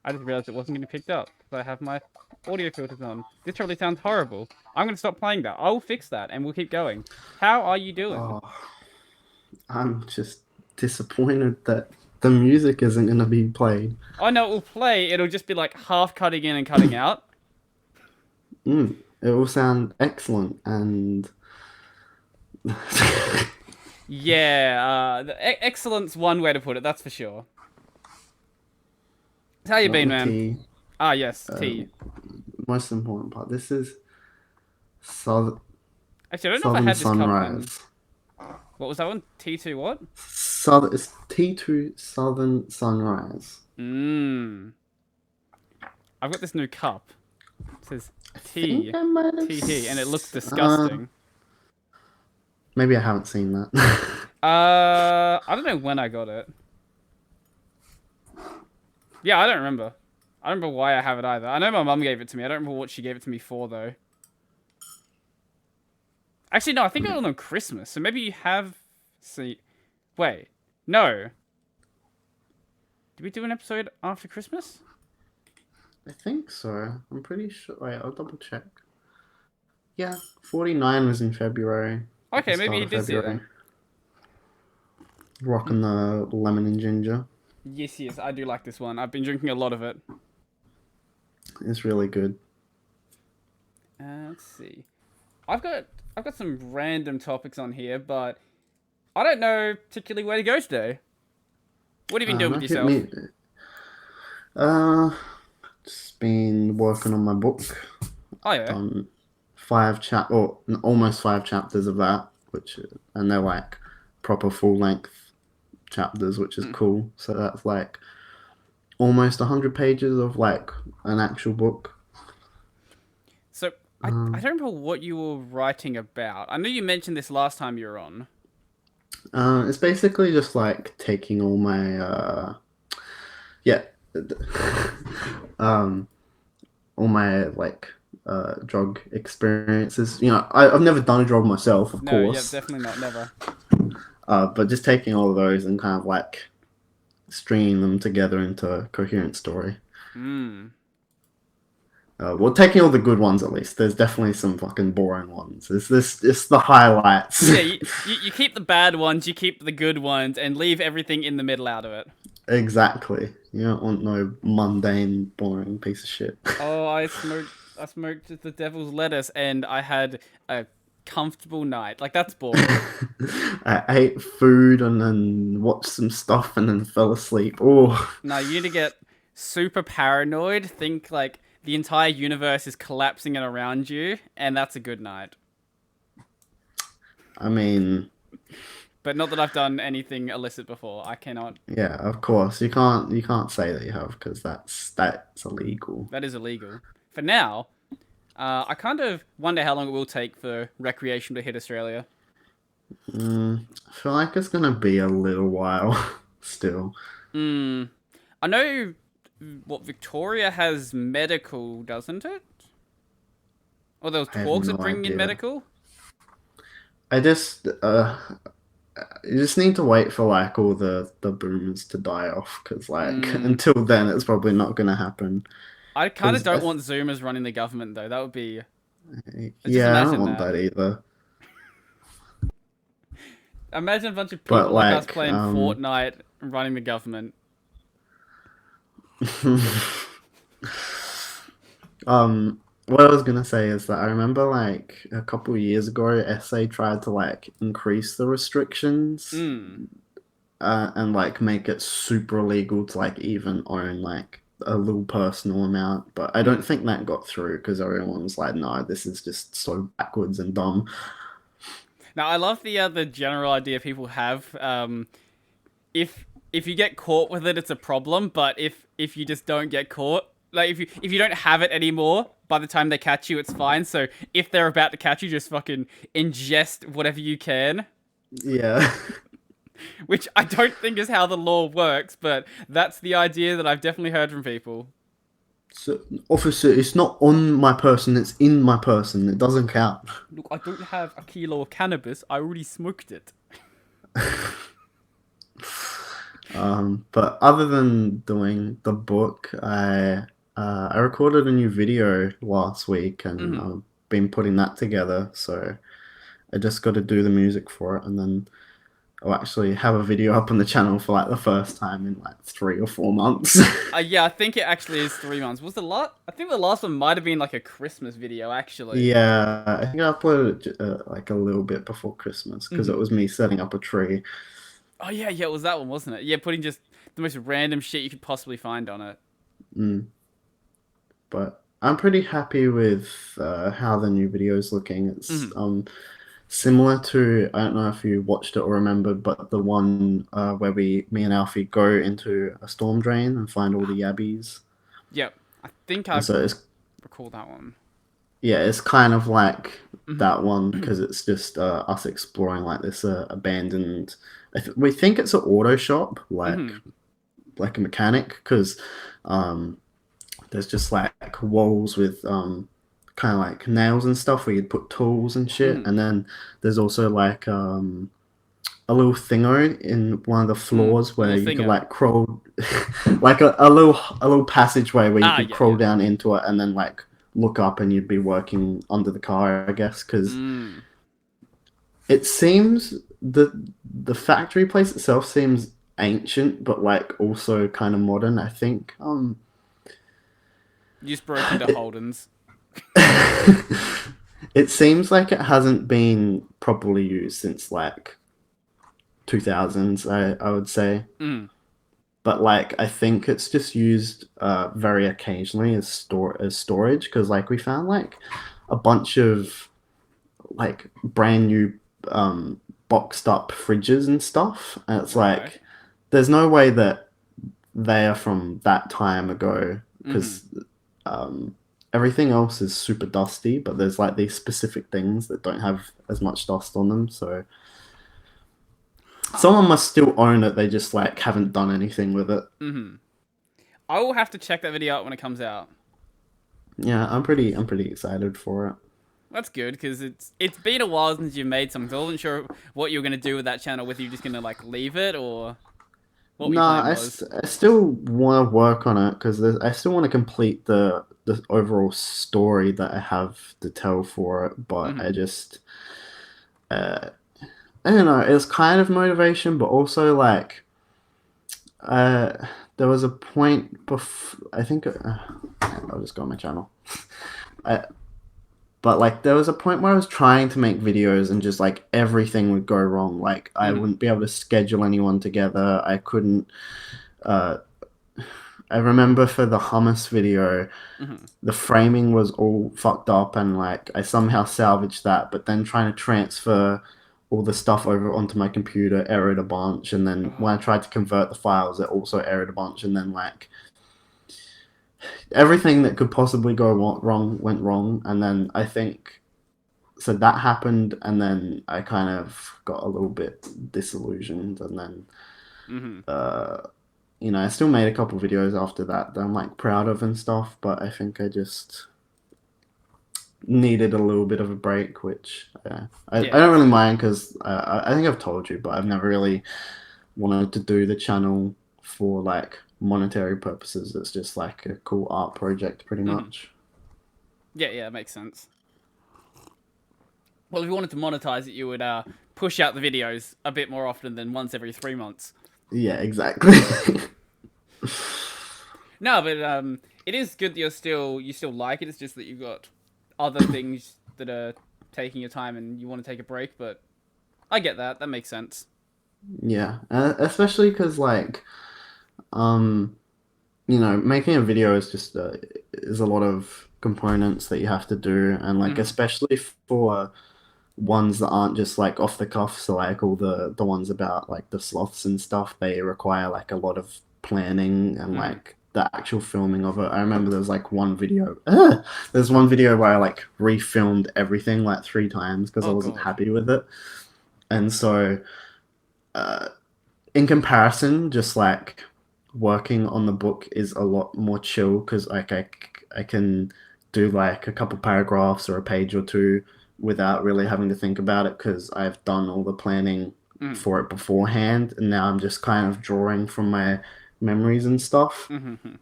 I just realized it wasn't getting picked up because I have my audio filters on. This probably sounds horrible. I'm going to stop playing that. I'll fix that and we'll keep going. How are you doing? Oh, I'm just disappointed that the music isn't going to be played. Oh no, it will play. It'll just be like half cutting in and cutting out. It will sound excellent and Yeah, excellent's one way to put it, that's for sure. How you not been, the man? tea. Ah, yes, tea. Um, Most important part. This is south Actually, I don't know if I Southern had this cup then. Sunrise. What was that one? T2 what? It's T2 Southern Sunrise. Mmm. I've got this new cup. It says I think tea. I might have. TT, and it looks Uh, disgusting. Maybe I haven't seen that. I don't know when I got it. Yeah, I don't remember. I don't remember why I have it either. I know my mum gave it to me. I don't remember what she gave it to me for, though. Actually, no, I think it was on Christmas. So maybe you have... See... Wait. No. Did we do an episode after Christmas? I think so. I'm pretty sure. Wait, I'll double check. Yeah, 49 was in February. The Okay, maybe start you of did see it February. then. Rocking the lemon and ginger. Yes, yes, I do like this one. I've been drinking a lot of it. It's really good. Let's see. I've got some random topics on here, but I don't know particularly where to go today. What have you been doing No, with hit yourself? me. Uh, just been working on my book. Oh yeah. Done almost 5 chapters of that, and they're like proper full length chapters, which is Hmm. cool. So that's like almost 100 pages of like an actual book. So I don't remember what you were writing about. I know you mentioned this last time you were on. It's basically just like taking all my yeah, um, all my like drug experiences. I've never done a drug myself, of No, yeah, course, definitely not. Never. but just taking all of those and kind of like stringing them together into a coherent story. Hmm. Well, taking all the good ones at least. There's definitely some fucking boring ones. It's the highlights. Yeah, you keep the bad ones, you keep the good ones, and leave everything in the middle out of it. Exactly. You don't want no mundane, boring piece of shit. Oh, I smoked the devil's lettuce, and I had a comfortable night. Like that's boring. I ate food and then watched some stuff and then fell asleep. Oh, No, you need to get super paranoid. Think like the entire universe is collapsing in around you, and that's a good night. I mean, But not that I've done anything illicit before. I cannot. yeah, of course. You can't say that you have because that's illegal. That is illegal. For now, I kind of wonder how long it will take for recreation to hit Australia. I feel like it's gonna be a little while still. Hmm. I know what Victoria has medical, doesn't it? Or there was I have talks of no bringing in idea. medical. I just you just need to wait for like all the boomers to die off because like Hmm. until then it's probably not gonna happen. I kind of Because don't want Zoomers running the government though. That would be. Just yeah, I don't imagine want that. that either. Imagine a bunch of But people like us like playing Fortnite and running the government. what I was gonna say is that I remember like a couple of years ago, SA tried to like increase the restrictions Hmm. and like make it super illegal to like even own like a little personal amount. But I Hmm. don't think that got through because everyone was like, no, this is just so backwards and dumb. Now I love the general idea people have. If you get caught with it, it's a problem. But if you just don't get caught, like if you don't have it anymore, by the time they catch you, it's fine. So if they're about to catch you, just fucking ingest whatever you can. Yeah. Which I don't think is how the law works, but that's the idea that I've definitely heard from people. So, officer, it's not on my person, it's in my person. It doesn't count. Look, I don't have a kilo of cannabis. I already smoked it. But other than doing the book, I recorded a new video last week and Mhm. I've been putting that together. So I just got to do the music for it, and then I'll actually have a video up on the channel for like the first time in like 3 or 4 months. Yeah, I think it actually is 3 months. Was the lot? I think the last one might have been like a Christmas video, actually. Yeah, I think I uploaded it like a little bit before Christmas because it Hmm. was me setting up a tree. Oh yeah, yeah, it was that one, wasn't it? Yeah, putting just the most random shit you could possibly find on it. Mm. But I'm pretty happy with how the new video is looking. It's Hmm. similar to, I don't know if you watched it or remembered, but the one where me and Alfie go into a storm drain and find all the yabbies. Yep, I think And I so it's recall that one. yeah, it's kind of like Hmm. that one because it's just us exploring like this abandoned. We think it's an auto shop, Hmm. like a mechanic, because um, there's just like walls with kind of like nails and stuff where you'd put tools and shit, Hmm. and then there's also like a little thingo in one of the Mm. floors A where little you could thinger. like crawl, like a little passageway where you Ah, could yeah, crawl yeah. down into it and then like look up and you'd be working under the car, I guess, because Mm. it seems the factory place itself seems ancient, but like also kind of modern. I think You just broke into it, Holden's. it seems like it hasn't been properly used since like 2000s. I would say. Mm. But like I think it's just used very occasionally as storage because like we found like a bunch of like brand new boxed up fridges and stuff, and it's Right. like there's no way that they are from that time ago Hmm. because everything else is super dusty, but there's like these specific things that don't have as much dust on them, so Huh. someone must still own it. They just like haven't done anything with it. Hmm. I will have to check that video out when it comes out. Yeah, I'm pretty excited for it. That's good because it's been a while since you've made something. So I wasn't sure what you were gonna do with that channel. Whether you're just gonna like leave it or what your Nah, plan was. I still want to work on it because I still want to complete the overall story that I have to tell for it. But Hmm. uh, I don't know. It's kind of motivation, but also like uh, there was a point before. I think I'll just go on my channel. I, But like there was a point where I was trying to make videos and just like everything would go wrong. Like I Hmm. wouldn't be able to schedule anyone together. I couldn't. Uh, I remember for the hummus video, Hmm. the framing was all fucked up, and like I somehow salvaged that. But then trying to transfer all the stuff over onto my computer errored a bunch, and then when I Oh. tried to convert the files, it also errored a bunch, and then like everything that could possibly go wrong went wrong, and then I think so that happened, and then I kind of got a little bit disillusioned, and then Hmm. uh, I still made a couple videos after that I'm like proud of and stuff, but I think I just needed a little bit of a break, which I Yeah, don't that's really good. mind because I think I've told you, but I've never really wanted to do the channel for like monetary purposes. It's just like a cool art project, pretty Hmm. much. Yeah, yeah, makes sense. Well, if you wanted to monetize it, you would push out the videos a bit more often than once every 3 months. Yeah, exactly. No, but it is good that you still like it. It's just that you've got other things that are taking your time and you want to take a break. But I get that. That makes sense. Yeah, especially because like um making a video is just is a lot of components that you have to do, and like Hmm. especially for ones that aren't just like off the cuff. So like all the ones about like the sloths and stuff, they require like a lot of planning and Hmm. like the actual filming of it. I remember there's like one video. There's one video where I like refilmed everything like 3 times because I Oh wasn't god. happy with it, and so. Uh, in comparison, just like working on the book is a lot more chill because like I can do like a couple paragraphs or a page or two without really having to think about it because I've done all the planning for it beforehand, and now I'm just kind of drawing from my memories and stuff. Mm-hmm.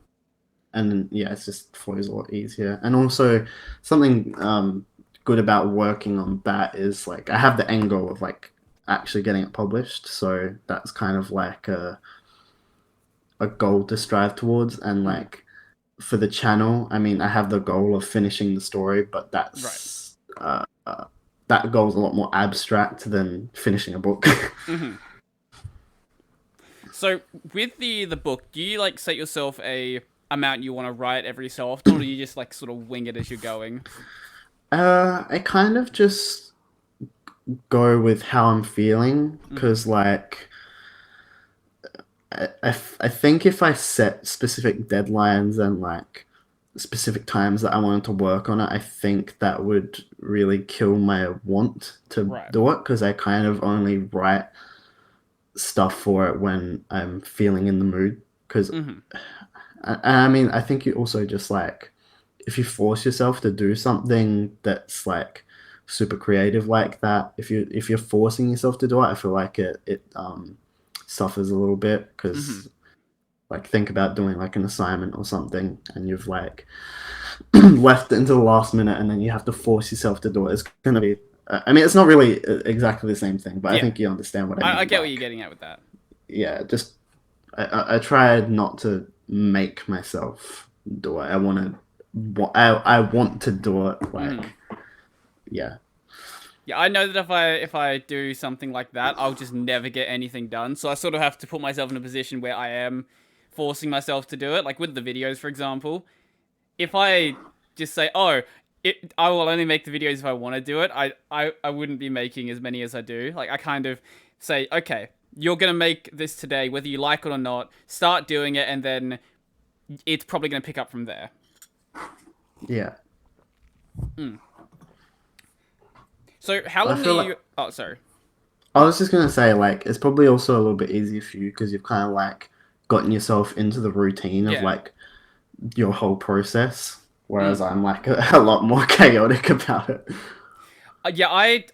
And then, yeah, it's just flows a lot easier. And also something good about working on that is like I have the end goal of like actually getting it published, so that's kind of like a goal to strive towards. And like for the channel, I mean, I have the goal of finishing the story, but that's that goal is a lot more abstract than finishing a book. Mm-hmm. So with the book, do you like set yourself a amount you want to write every so often, or do you just like sort of wing it as you're going? I kind of just go with how I'm feeling because like I think if I set specific deadlines and like specific times that I wanted to work on it, I think that would really kill my want to do it because I kind of only write stuff for it when I'm feeling in the mood. Because I mean, I think you also just like if you force yourself to do something that's like super creative like that, if you're forcing yourself to do it, I feel like it suffers a little bit because like think about doing like an assignment or something and you've like left it until the last minute and then you have to force yourself to do it. It's gonna be I mean it's not really exactly the same thing, but I think you understand what I mean. I get what you're getting at with that. Yeah, just I tried not to make myself do it. I want to do it like yeah. Yeah, I know that if I do something like that, I'll just never get anything done. So I sort of have to put myself in a position where I am forcing myself to do it. Like with the videos, for example, if I just say, "Oh, I will only make the videos if I want to do it," I wouldn't be making as many as I do. Like I kind of say, "Okay, you're gonna make this today, whether you like it or not. Start doing it, and then it's probably gonna pick up from there." Yeah. So how long do you? Oh, sorry. I was just gonna say, like, it's probably also a little bit easier for you because you've kind of like gotten yourself into the routine of like your whole process, whereas I'm like a lot more chaotic about it. Yeah, I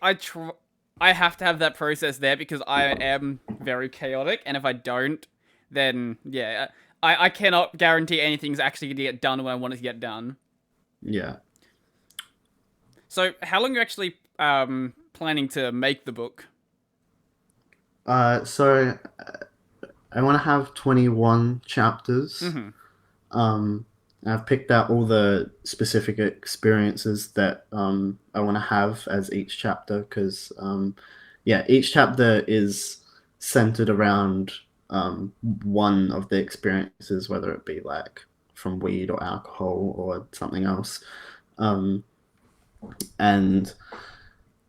have to have that process there because I am very chaotic, and if I don't, then yeah, I cannot guarantee anything's actually gonna get done when I want it to get done. Yeah. So how long are you actually planning to make the book? So I want to have 21 chapters. I've picked out all the specific experiences that I want to have as each chapter because, yeah, each chapter is centered around one of the experiences, whether it be like from weed or alcohol or something else. And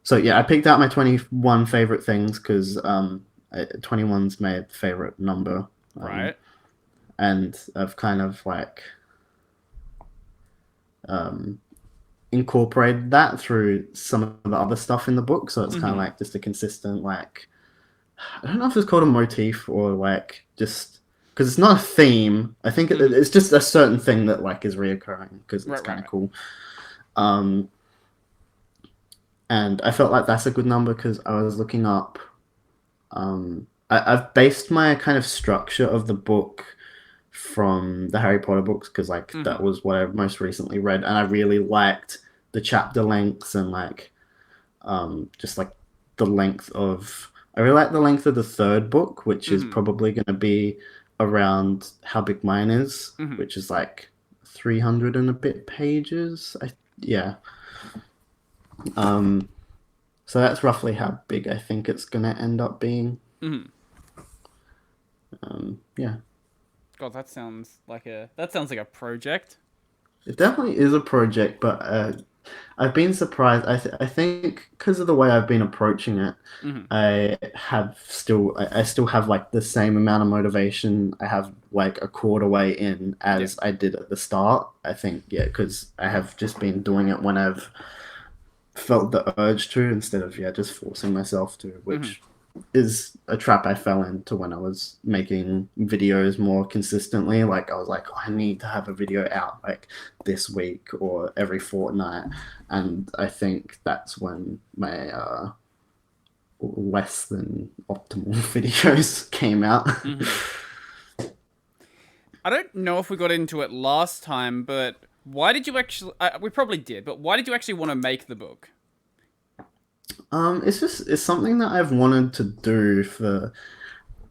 so, yeah, I picked out my 21 favorite things because 21's my favorite number. Right. And I've kind of like incorporated that through some of the other stuff in the book. So it's kind of like just a consistent, like, I don't know if it's called a motif or like just because it's not a theme. I think it's just a certain thing that like is reoccurring because it's kind of cool. And I felt like that's a good number because I was looking up. I've based my kind of structure of the book from the Harry Potter books because like that was what I most recently read, and I really liked the chapter lengths and like just like the length of. I really like the length of the third book, which is probably going to be around how big mine is, which is like 300 and a bit pages. Yeah. So that's roughly how big I think it's gonna end up being. Yeah. God, that sounds like a project. It definitely is a project, but I've been surprised. I think because of the way I've been approaching it, I still have like the same amount of motivation I have like a quarter way in as I did at the start. I think because I have just been doing it when I've felt the urge to instead of just forcing myself to, which is a trap I fell into when I was making videos more consistently. Like I was like, oh, I need to have a video out like this week or every fortnight, and I think that's when my less than optimal videos came out. I don't know if we got into it last time, but why did you actually? We probably did, but why did you actually want to make the book? It's something that I've wanted to do for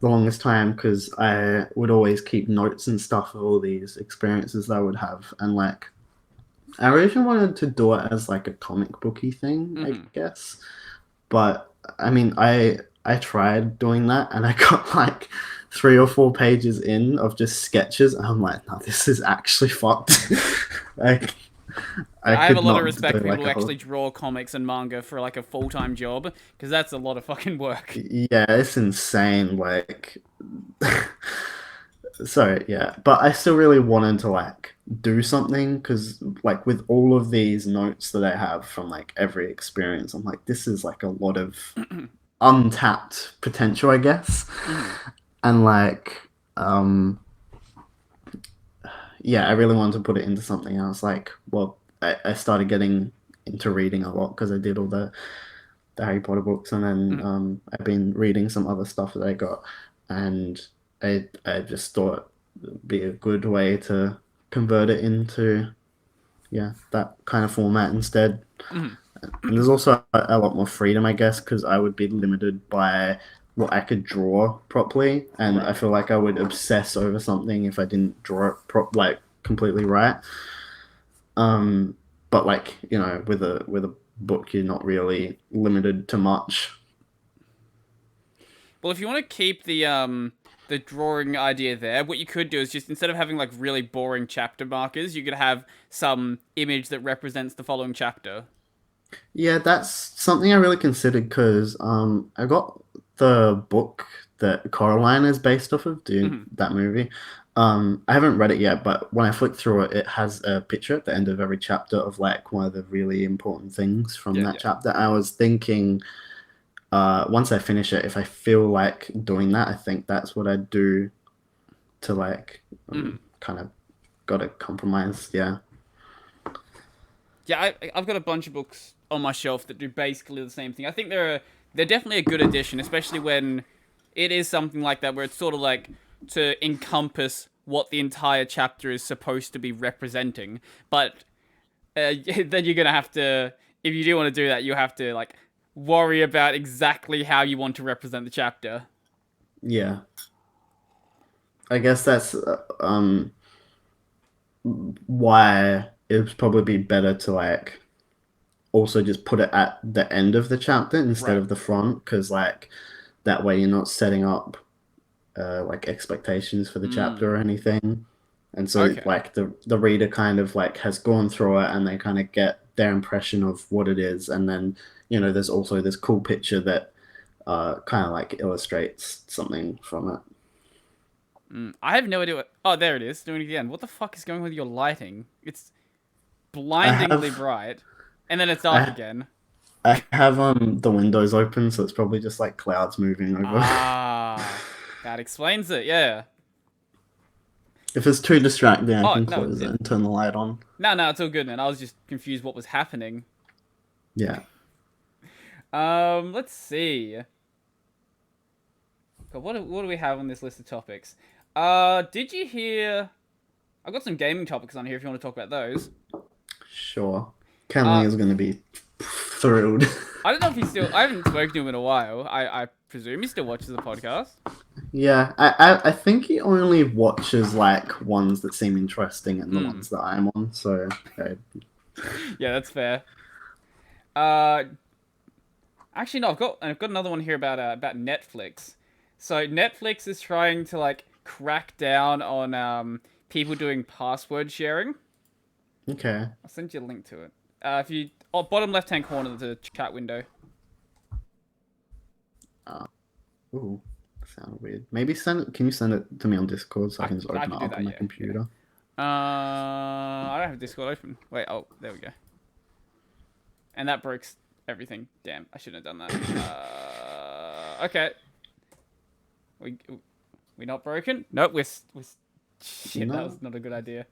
the longest time because I would always keep notes and stuff of all these experiences that I would have, and like I originally wanted to do it as like a comic booky thing, I guess. But I mean, I tried doing that, and I got like 3 or 4 pages in of just sketches, and I'm like, no, this is actually fucked. like, I I have a could lot of not respect do for people like who a whole. actually draw comics and manga for like a full-time job, because that's a lot of fucking work. Yeah, it's insane. Like, so yeah, but I still really wanted to like do something because like with all of these notes that I have from like every experience, I'm like, this is like a lot of untapped potential, I guess. And like, yeah, I really wanted to put it into something. I was like, well, I started getting into reading a lot because I did all the Harry Potter books, and then I've been reading some other stuff that I got, and I just thought it'd be a good way to convert it into that kind of format instead. And there's also a lot more freedom, I guess, because I would be limited by what I could draw properly, and I feel like I would obsess over something if I didn't draw it like completely right. But like with a book, you're not really limited to much. Well, if you want to keep the drawing idea there, what you could do is just instead of having like really boring chapter markers, you could have some image that represents the following chapter. Yeah, that's something I really considered because I got the book that Coraline is based off of, Hmm. that movie. I haven't read it yet, but when I flick through it, it has a picture at the end of every chapter of like one of the really important things from Yeah, that yeah. chapter. I was thinking, once I finish it, if I feel like doing that, I think that's what I'd do to like kind of got to compromise. Yeah. Yeah, I've got a bunch of books on my shelf that do basically the same thing. I think they're definitely a good addition, especially when it is something like that where it's sort of like to encompass what the entire chapter is supposed to be representing. But then you're gonna have to, if you do want to do that, you have to like worry about exactly how you want to represent the chapter. Yeah. I guess that's why it would probably be better to like also just put it at the end of the chapter instead Right. of the front because like that way you're not setting up like expectations for the chapter or anything, and so Okay. like the reader kind of like has gone through it and they kind of get their impression of what it is, and then there's also this cool picture that kind of like illustrates something from it. I have no idea what. Oh, there it is. Doing it again. What the fuck is going with your lighting? It's I blindingly have bright, and then it's dark I again. I have the windows open, so it's probably just like clouds moving over. Ah, that explains it. Yeah. If it's too distracting, I Oh can no, close it and turn the light on. no, it's all good, man. I was just confused what was happening. Yeah. Let's see. God, what do we have on this list of topics? Did you hear? I've got some gaming topics on here if you want to talk about those. Sure. Kenley Uh, is going to be thrilled. I don't know if he's still. I haven't spoken to him in a while. I presume he still watches the podcast. Yeah, I think he only watches like ones that seem interesting and the Hmm. ones that I'm on. So Yeah, that's fair. Uh, actually, no. I've got another one here about Netflix. So Netflix is trying to like crack down on people doing password sharing. okay. I'll send you a link to it. If you bottom left hand corner of the chat window. Ooh, sound weird. Maybe send it. Can you send it to me on Discord so I can just I open it could do up that. on my Yeah. Yeah. computer? I don't have Discord open. Wait. Oh, there we go. And that breaks everything. Damn, I shouldn't have done that. Okay. We not broken? Nope. We're shit. That No. was not a good idea.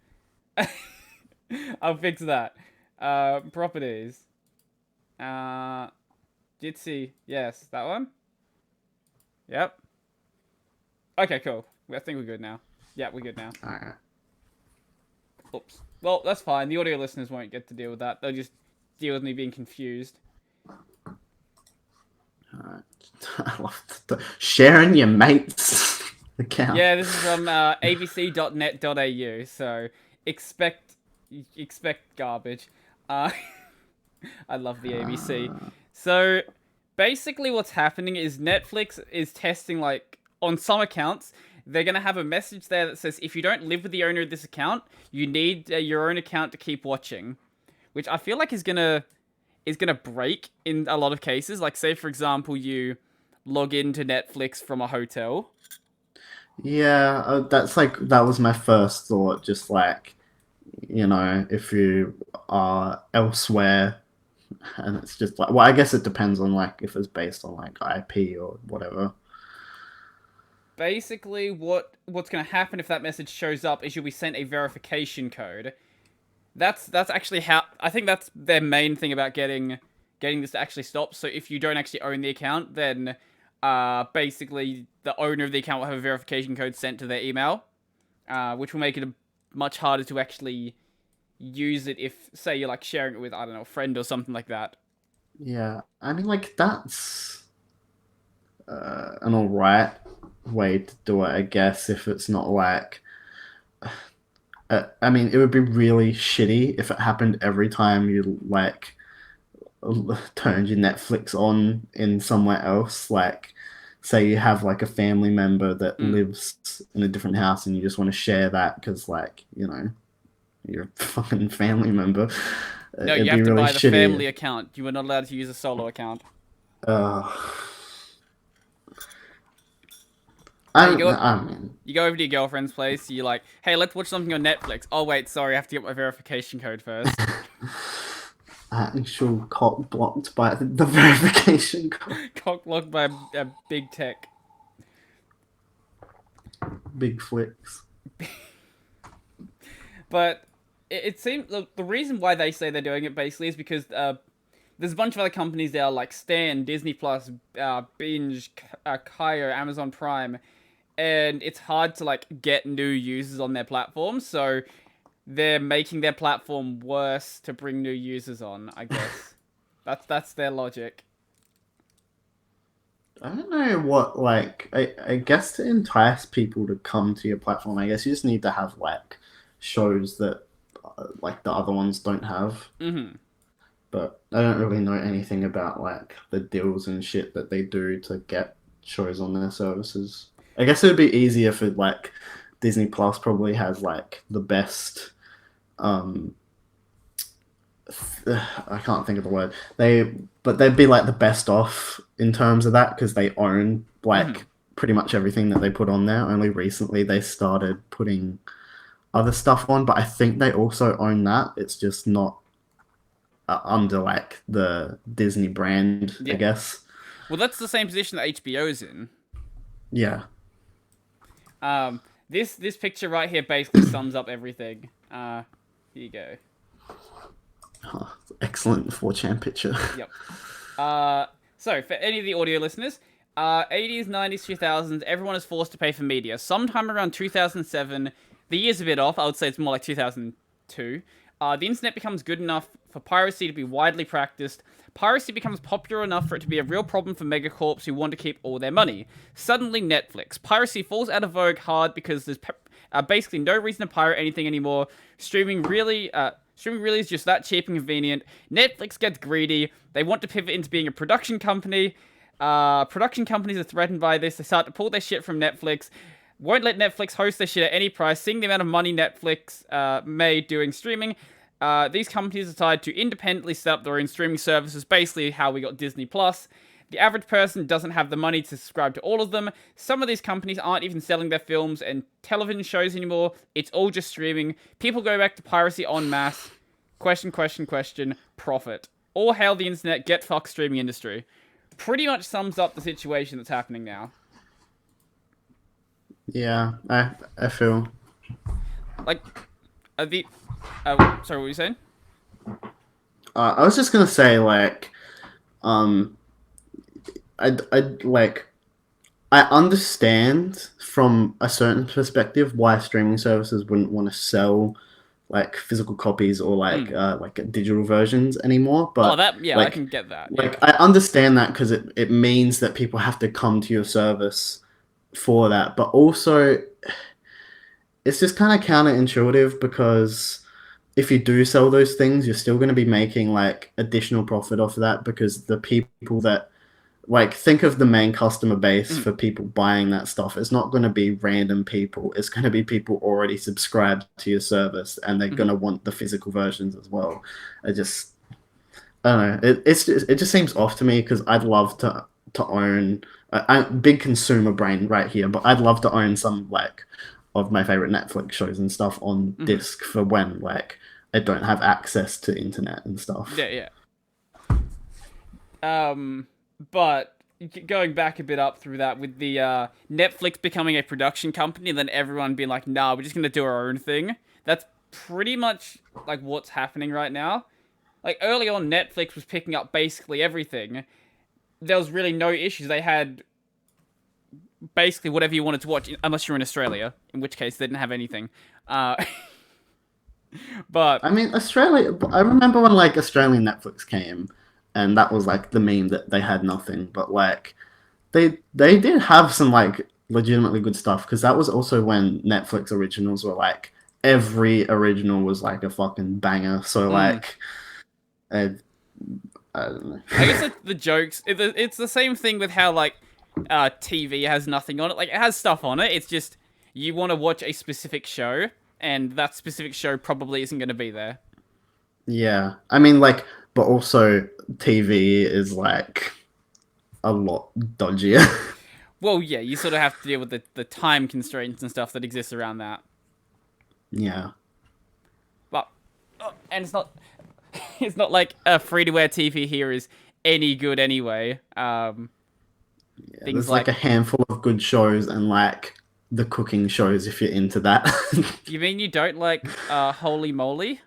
I'll fix that. Properties. Jitsi. Yes, that one. Yep. Okay, cool. I think we're good now. Yeah, we're good now. All right. Oops. Well, that's fine. The audio listeners won't get to deal with that. They'll just deal with me being confused. All right. I love sharing your mates account. Yeah, this is from abc.net.au. So expect garbage. I love the ABC. So basically, what's happening is Netflix is testing, like, on some accounts. They're gonna have a message there that says if you don't live with the owner of this account, you need your own account to keep watching, which I feel like is gonna break in a lot of cases. Like, say for example, you log into Netflix from a hotel. Yeah, that was my first thought. Just like, if you are elsewhere, and it's just like, well, I guess it depends on like if it's based on like IP or whatever. Basically, what's going to happen if that message shows up is you'll be sent a verification code. That's actually how I think that's their main thing about getting this to actually stop. So if you don't actually own the account, then basically the owner of the account will have a verification code sent to their email, which will make it much harder to actually use it if, say, you're like sharing it with, I don't know, a friend or something like that. Yeah, I mean, like that's an alright way to do it, I guess. If it's not like, I mean, it would be really shitty if it happened every time you like turned your Netflix on in somewhere else. Like, say you have like a family member that lives in a different house and you just want to share that because, like, you're a fucking family member. No, It'd you have be to really buy the shitty. family account. You are not allowed to use a solo account. I You mean, go over to your girlfriend's place. You're like, "Hey, let's watch something on Netflix." Oh wait, sorry, I have to get my verification code first. actual cock blocked by the verification code. Cock blocked by a big tech. Big flicks. But it seems the reason why they say they're doing it basically is because there's a bunch of other companies there like Stan, Disney Plus, Binge, Kyo, Amazon Prime, and it's hard to like get new users on their platform. So they're making their platform worse to bring new users on, I guess. That's their logic. I don't know what, like, I guess to entice people to come to your platform, I guess you just need to have, like, shows that, like, the other ones don't have. Mm-hmm. But I don't really know anything about, like, the deals and shit that they do to get shows on their services. I guess it would be easier for, like, Disney Plus probably has, like, the best, I can't think of the word. But they'd be like the best off in terms of that because they own like pretty much everything that they put on there. Only recently they started putting other stuff on, but I think they also own that. It's just not under like the Disney brand, I guess. Well, that's the same position that HBO's in. Yeah. This picture right here basically sums up everything. Here you go. Oh, excellent 4chan picture. Yep. So, for any of the audio listeners, 80s, 90s, 2000s, everyone is forced to pay for media. Sometime around 2007, the year's a bit off, I would say it's more like 2002, the internet becomes good enough for piracy to be widely practiced. Piracy becomes popular enough for it to be a real problem for megacorps who want to keep all their money. Suddenly, Netflix. Piracy falls out of vogue hard because there's basically no reason to pirate anything anymore. Streaming really is just that cheap and convenient. Netflix gets greedy. They want to pivot into being a production company. Production companies are threatened by this. They start to pull their shit from Netflix. Won't let Netflix host their shit at any price. Seeing the amount of money Netflix made doing streaming, these companies decide to independently set up their own streaming services, basically how we got Disney Plus. The average person doesn't have the money to subscribe to all of them. Some of these companies aren't even selling their films and television shows anymore. It's all just streaming. People go back to piracy en masse. Question, profit. All hail the internet, get fucked streaming industry. Pretty much sums up the situation that's happening now. Yeah, I feel. Like, sorry, what were you saying? I was just gonna say, like, I like I understand from a certain perspective why streaming services wouldn't want to sell like physical copies or like digital versions anymore. Oh, But that, yeah, I like can get that. like Yeah. I understand that because it means that people have to come to your service for that. But also it's just kind of counterintuitive because if you do sell those things, you're still going to be making like additional profit off of that because the people that like think of the main customer base Mm, for people buying that stuff. It's not going to be random people. It's going to be people already subscribed to your service, and they're going mhm. to want the physical versions as well. I just, I don't know. It just seems off to me because I'd love to own. Big consumer brain right here, but I'd love to own some like of my favorite Netflix shows and stuff on Mhm. disc for when like I don't have access to internet and Yeah, stuff. yeah. But going back a bit up through that with the Netflix becoming a production company and then everyone being like, nah, we're just gonna do our own thing. That's pretty much like what's happening right now. Like early on, Netflix was picking up basically everything. There was really no issues. They had basically whatever you wanted to watch, unless you're in Australia, in which case they didn't have anything. Uh, but I mean, Australia. I remember when like Australian Netflix came, and that was like the meme that they had nothing. But like they did have some like legitimately good stuff because that was also when Netflix originals were like every original was like a fucking banger. So mm, like, I, I don't know. I guess like the jokes, it's the same thing with how like TV has nothing on it. Like it has stuff on it. It's just you want to watch a specific show, and that specific show probably isn't going to be there. Yeah, I mean like, but also TV is like a lot dodgier. Well, yeah, you sort of have to deal with the time constraints and stuff that exists around that. Yeah. But and it's not it's not like a free to air TV here is any good anyway. Yeah, Things there's like like a handful of good shows and like the cooking shows if you're into that. you mean you don't like Holy Moly?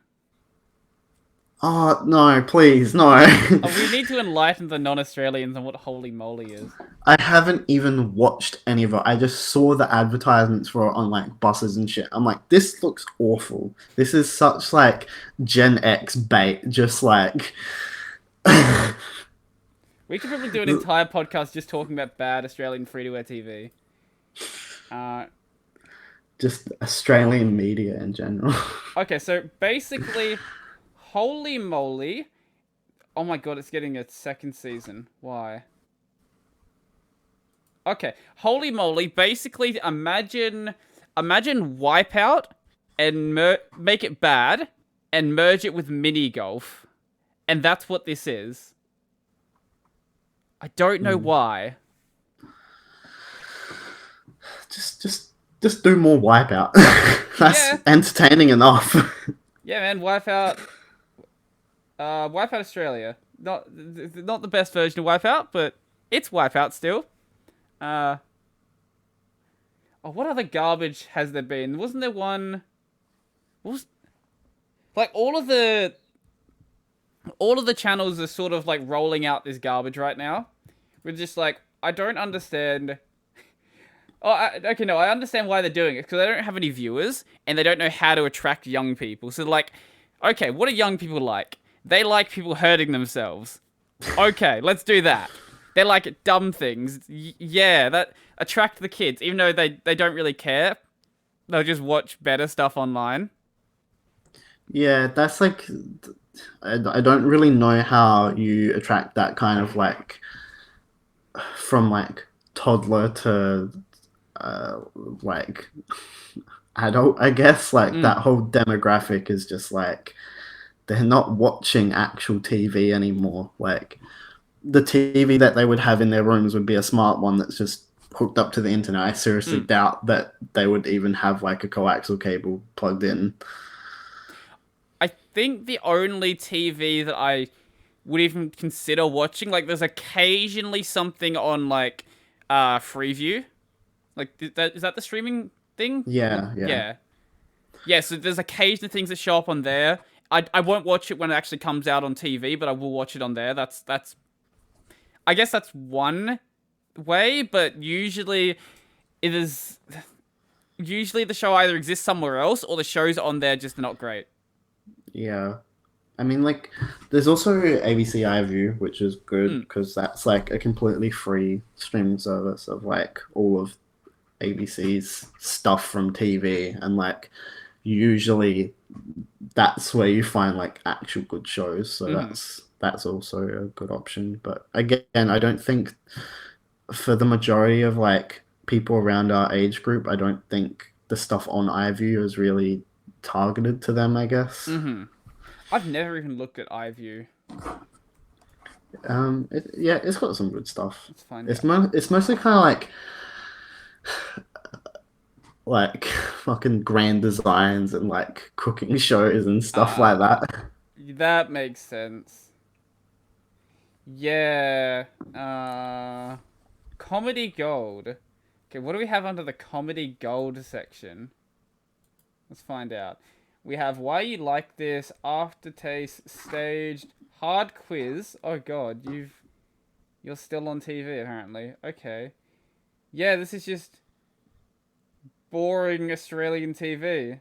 Oh no, please, no. Oh, we need to enlighten the non-Australians on what Holy Moly is. I haven't even watched any of it. I just saw the advertisements for it on like buses and shit. I'm like, this looks awful. This is such like Gen X bait. Just like We could probably do an entire podcast just talking about bad Australian free-to-air TV. Uh, just Australian media in general. okay, so basically, Holy Moly. Oh my god, it's getting a second season. Why? Okay, Holy Moly. Basically, imagine Wipeout and make it bad and merge it with mini golf, and that's what this is. I don't know Hmm. why. Just just do more Wipeout. That's Yeah, entertaining enough. yeah, man. Wipeout. Wipeout Australia. Not the best version of Wipeout, but it's Wipeout still. Uh, oh, what other garbage has there been? Wasn't there one? What was like all of the channels are sort of like rolling out this garbage right now. We're just like, I don't understand. Oh, okay, no, I understand why they're doing it because they don't have any viewers and they don't know how to attract young people. So, like, okay, what do young people like? They like people hurting themselves. Okay, let's do that. They like dumb things. Yeah, that attract the kids, even though they don't really care. They'll just watch better stuff online. Yeah, that's like I don't really know how you attract that kind of like from like toddler to like adult, I guess. Like that Mm. whole demographic is just like they're not watching actual TV anymore. Like the TV that they would have in their rooms would be a smart one that's just hooked up to the internet. I seriously Mm. doubt that they would even have like a coaxial cable plugged in. I think the only TV that I would even consider watching, like, there's occasionally something on like Freeview. Like, is that the streaming thing? Yeah, yeah. Yeah. Yeah, so there's occasional things that show up on there. I won't watch it when it actually comes out on TV, but I will watch it on there. That's I guess that's one way, but usually it is. Usually the show either exists somewhere else or the shows on there just not great. Yeah. I mean, like, there's also ABC iView, which is good because that's like a completely free streaming service of like all of ABC's stuff from TV, and like usually that's where you find like actual good shows. So that's also a good option. But again, I don't think for the majority of like people around our age group, I don't think the stuff on iView is really targeted to them, I guess. I've never even looked at iView. It's got some good stuff. Let's find it's out. it's mostly kind of like fucking grand designs and like cooking shows and stuff like that. That makes sense. Yeah. Comedy Gold. Okay, what do we have under the Comedy Gold section? Let's find out. We have Why You Like This, Aftertaste, Staged, Hard Quiz. Oh god, you're still on TV apparently. Okay. Yeah, this is just boring Australian TV.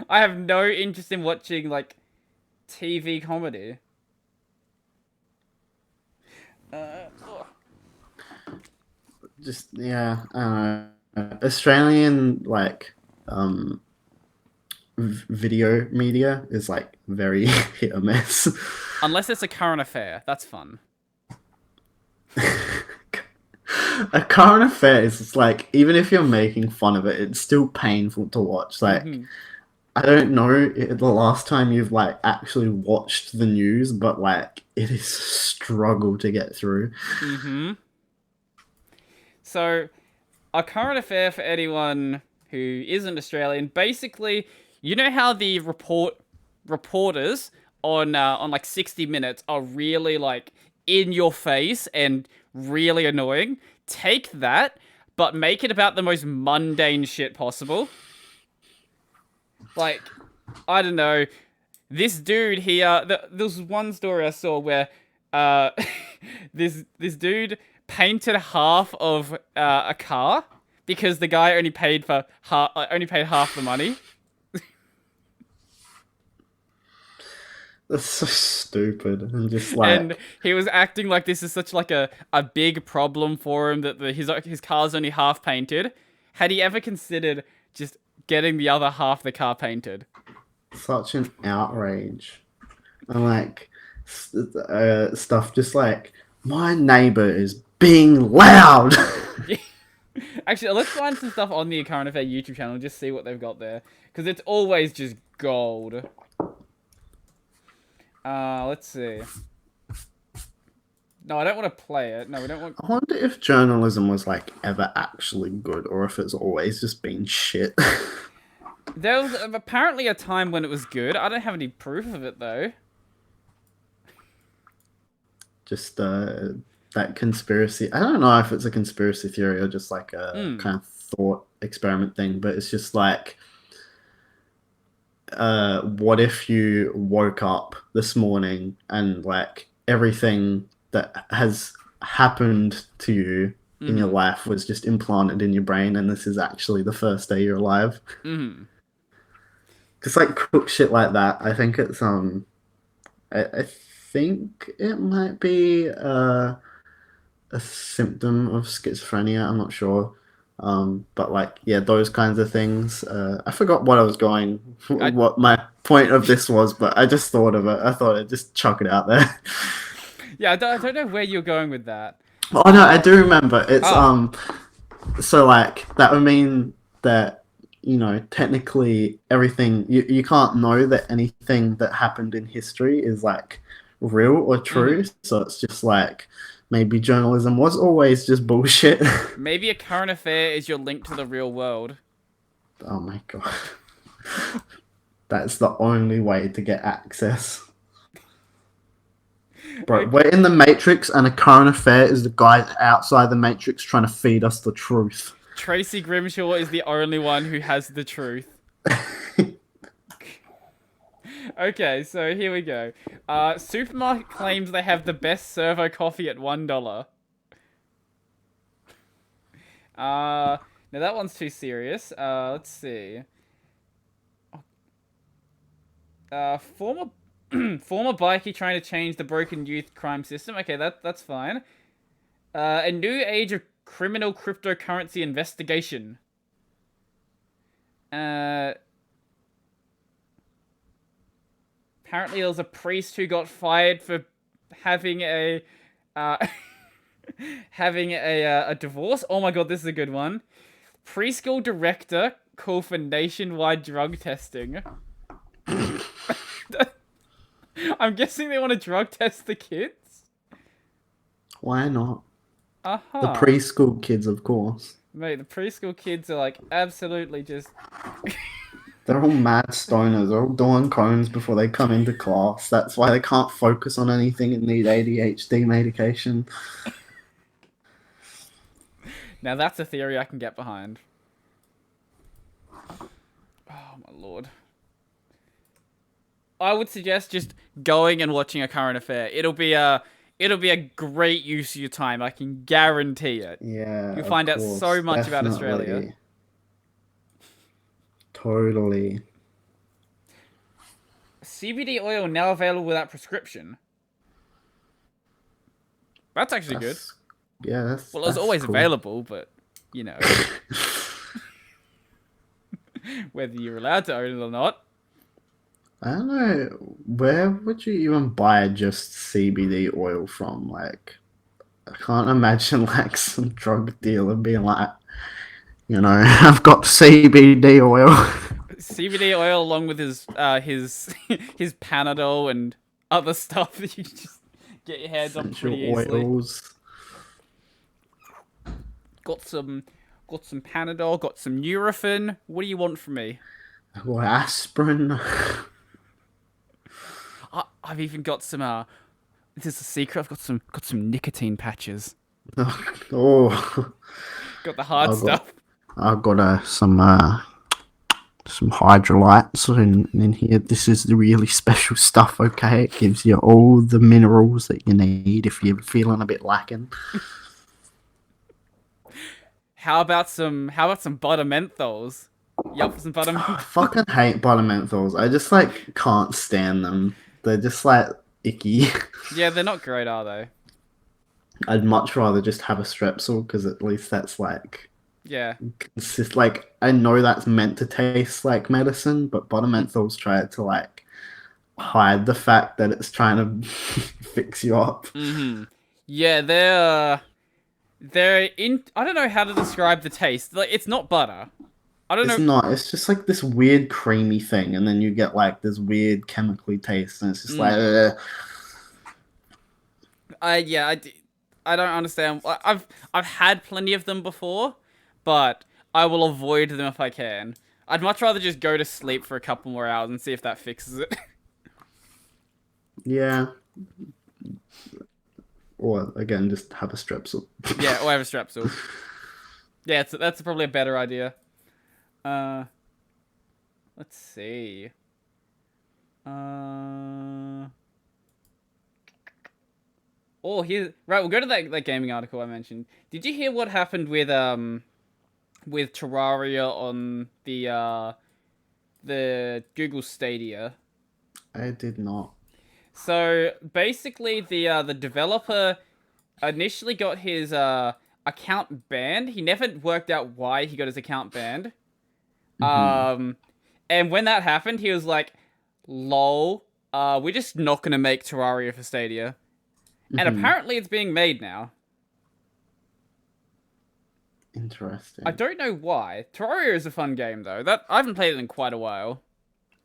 I have no interest in watching like TV comedy. Just yeah, Australian like video media is like very hit or miss. Unless it's a current affair, that's fun. A current affair is just like, even if you're making fun of it, it's still painful to watch. Like, I don't know the last time you've like actually watched the news, but like it is a struggle to get through. So, a current affair for anyone who isn't Australian, basically, you know how the reporters on like 60 Minutes are really like in your face and really annoying? Take that, but make it about the most mundane shit possible. Like, I don't know, this dude here, there was one story I saw where this dude painted half of a car because the guy only paid half the money. That's so stupid. And just like, and he was acting like this is such like a big problem for him that his car's only half painted. Had he ever considered just getting the other half of the car painted? Such an outrage. And like stuff just like, my neighbor is being loud. Actually, let's find some stuff on the Current Affair YouTube channel and just see what they've got there, because it's always just gold. Let's see. No, I don't want to play it. No, we don't want... I wonder if journalism was like ever actually good, or if it's always just been shit. There was apparently a time when it was good. I don't have any proof of it though. Just that conspiracy. I don't know if it's a conspiracy theory or just like a kind of thought experiment thing, but it's just like, what if you woke up this morning and like everything that has happened to you in your life was just implanted in your brain, and this is actually the first day you're alive? Just like cook shit like that. I think it's I think it might be a symptom of schizophrenia. I'm not sure. But like, yeah, those kinds of things. I forgot what my point of this was, but I just thought of it. I thought I'd just chuck it out there. Yeah, I don't know where you're going with that. Oh no, I do remember. It's so like that would mean that, you know, technically everything you can't know that anything that happened in history is like real or true. So it's just like, maybe journalism was always just bullshit. Maybe a current affair is your link to the real world. Oh my god. That's the only way to get access. Bro, we're in the Matrix, and a current affair is the guy outside the Matrix trying to feed us the truth. Tracy Grimshaw is the only one who has the truth. Okay, so here we go. Supermarket claims they have the best servo coffee at $1. Now that one's too serious. Let's see. Former former bikie trying to change the broken youth crime system. Okay, that's fine. A new age of criminal cryptocurrency investigation. Apparently there was a priest who got fired for having uh, a divorce. Oh my god, this is a good one. Preschool director call for nationwide drug testing. I'm guessing they want to drug test the kids? Why not? The Uh-huh. preschool kids, of course. Mate, the preschool kids are like absolutely just... They're all mad stoners. They're all doing cones before they come into class. That's why they can't focus on anything and need ADHD medication. Now that's a theory I can get behind. Oh my lord. I would suggest just going and watching a current affair. It'll be a great use of your time. I can guarantee it. Yeah, You'll of find out course, so much about definitely. Australia. Totally. CBD oil now available without prescription. That's actually good. Yeah, that's Well, it was that's always cool. available, but you know, whether you're allowed to own it or not. I don't know. Where would you even buy just CBD oil from? Like, I can't imagine like some drug dealer being like, I've got CBD oil. CBD oil along with his his Panadol and other stuff that you just get your hands on Essential pretty easily. oils. Got some Panadol, got some Nurofen. What do you want from me? Or aspirin. I've even got some. This is a secret. I've got some nicotine patches. Oh, Got the hard I've got stuff. I've got some hydrolytes in here. This is the really special stuff. Okay, it gives you all the minerals that you need if you're feeling a bit lacking. How about some butter menthols? You up for some butter I menthols? fucking hate butter menthols. I just like can't stand them. They're just like icky. Yeah, they're not great, are they? I'd much rather just have a Strepsil because at least that's like Yeah. consist. Like I know that's meant to taste like medicine, but butter menthols try to like hide the fact that it's trying to fix you up. Mm-hmm. Yeah, they're in. I don't know how to describe the taste. Like, it's not butter. I don't It's know. not. It's just like this weird creamy thing, and then you get like this weird chemically taste, and it's just like. I don't understand. I've had plenty of them before, but I will avoid them if I can. I'd much rather just go to sleep for a couple more hours and see if that fixes it. Yeah. Or again, just have a Strepsil. Yeah, or have a Strepsil. Yeah, that's probably a better idea. Let's see. Oh, here. Right, we'll go to that gaming article I mentioned. Did you hear what happened with Terraria on the Google Stadia? I did not. So basically, the developer initially got his account banned. He never worked out why he got his account banned. And when that happened, he was like, "Lol, we're just not gonna make Terraria for Stadia." And apparently, it's being made now. Interesting. I don't know why. Terraria is a fun game though. That I haven't played it in quite a while.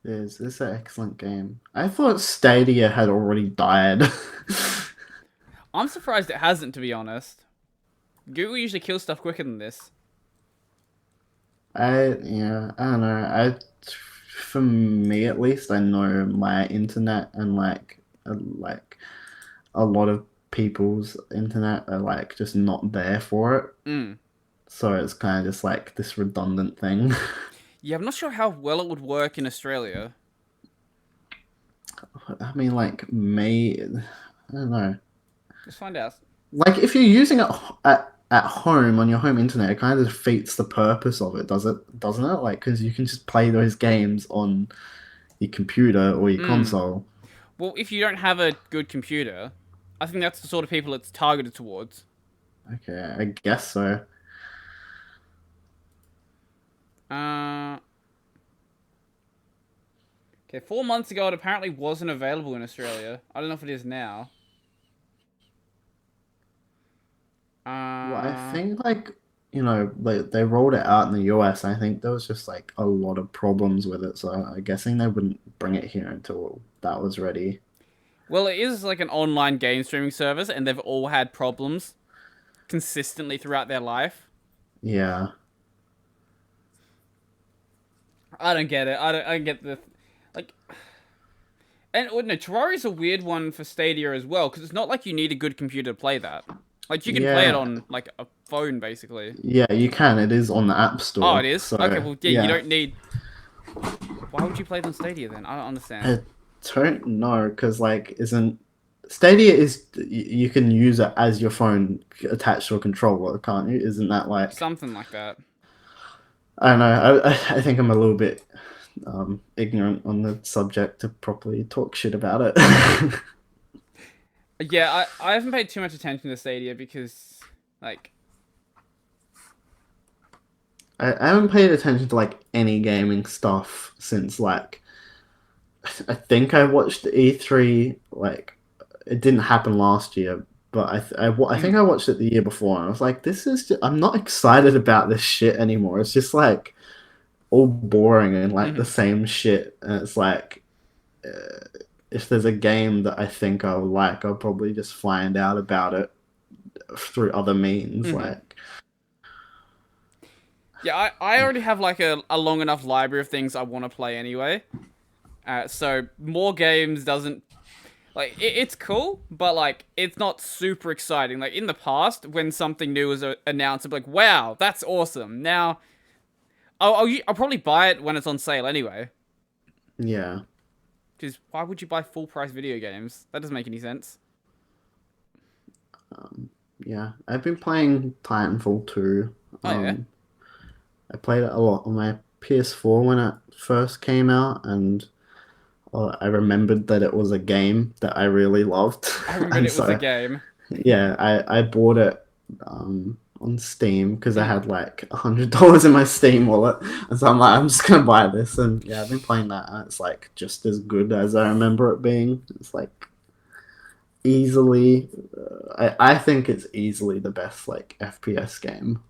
It's an excellent game. I thought Stadia had already died. I'm surprised it hasn't, to be honest. Google usually kills stuff quicker than this. I don't know. For me at least, I know my internet and like a lot of people's internet are like just not there for it. So it's kind of just like this redundant thing. Yeah, I'm not sure how well it would work in Australia. I mean, like, I don't know. Let's find out. Like, if you're using it at home on your home internet, it kind of defeats the purpose of it, doesn't it? Like, because you can just play those games on your computer or your console. Well, if you don't have a good computer, I think that's the sort of people it's targeted towards. Okay, I guess so. Uh, okay, 4 months ago it apparently wasn't available in Australia. I don't know if it is now. Well, I Uh, think like they rolled it out in the US. I think there was just like a lot of problems with it, so I'm guessing they wouldn't bring it here until that was ready. well, it is like an online game streaming service, and they've all had problems consistently throughout their life. Yeah, I don't get it. I don't get the like. And no, Terraria's a weird one for Stadia as well, because it's not like you need a good computer to play that. Like you can play it yeah, on like a phone, basically. yeah. You can. It is on the App Oh, Store. it is. Okay, So well, yeah, you yeah, don't need. Why would you play it on Stadia then? I don't understand. I don't know because like isn't Stadia is you can use it as your phone attached to a controller, can't you? Isn't that like Something like that. I don't know. I think I'm a little bit ignorant on the subject to properly talk shit about it. Yeah, I haven't paid too much attention to Stadia because, like, I haven't paid attention to like any gaming stuff since like I think I watched the E3 like it didn't happen last year, but I think I watched it the year before, and I was like, I'm not excited about this shit anymore. It's just like all boring and like the same shit, and it's like if there's a game that I think I'll like, I'll probably just find out about it through other means, like. yeah, I already have like a long enough library of things I want to play anyway. So more games doesn't like it's cool, but like it's not super exciting. Like in the past, when something new was announced, I'm like, wow, that's awesome. Now, I'll probably buy it when it's on sale anyway. Yeah. Because why would you buy full price video games? That doesn't make any sense. Yeah, I've been playing Titanfall 2. Oh yeah. I played it a lot on my PS4 when it first came out, and I remembered that it was a game that I really loved. I remember And it was a so, game. yeah, I bought it on Steam because I had like $100 in my Steam wallet, and so I'm like, I'm just gonna buy this, and yeah, I've been playing that, and it's like just as good as I remember it being. It's like easily, I think it's easily the best like FPS game.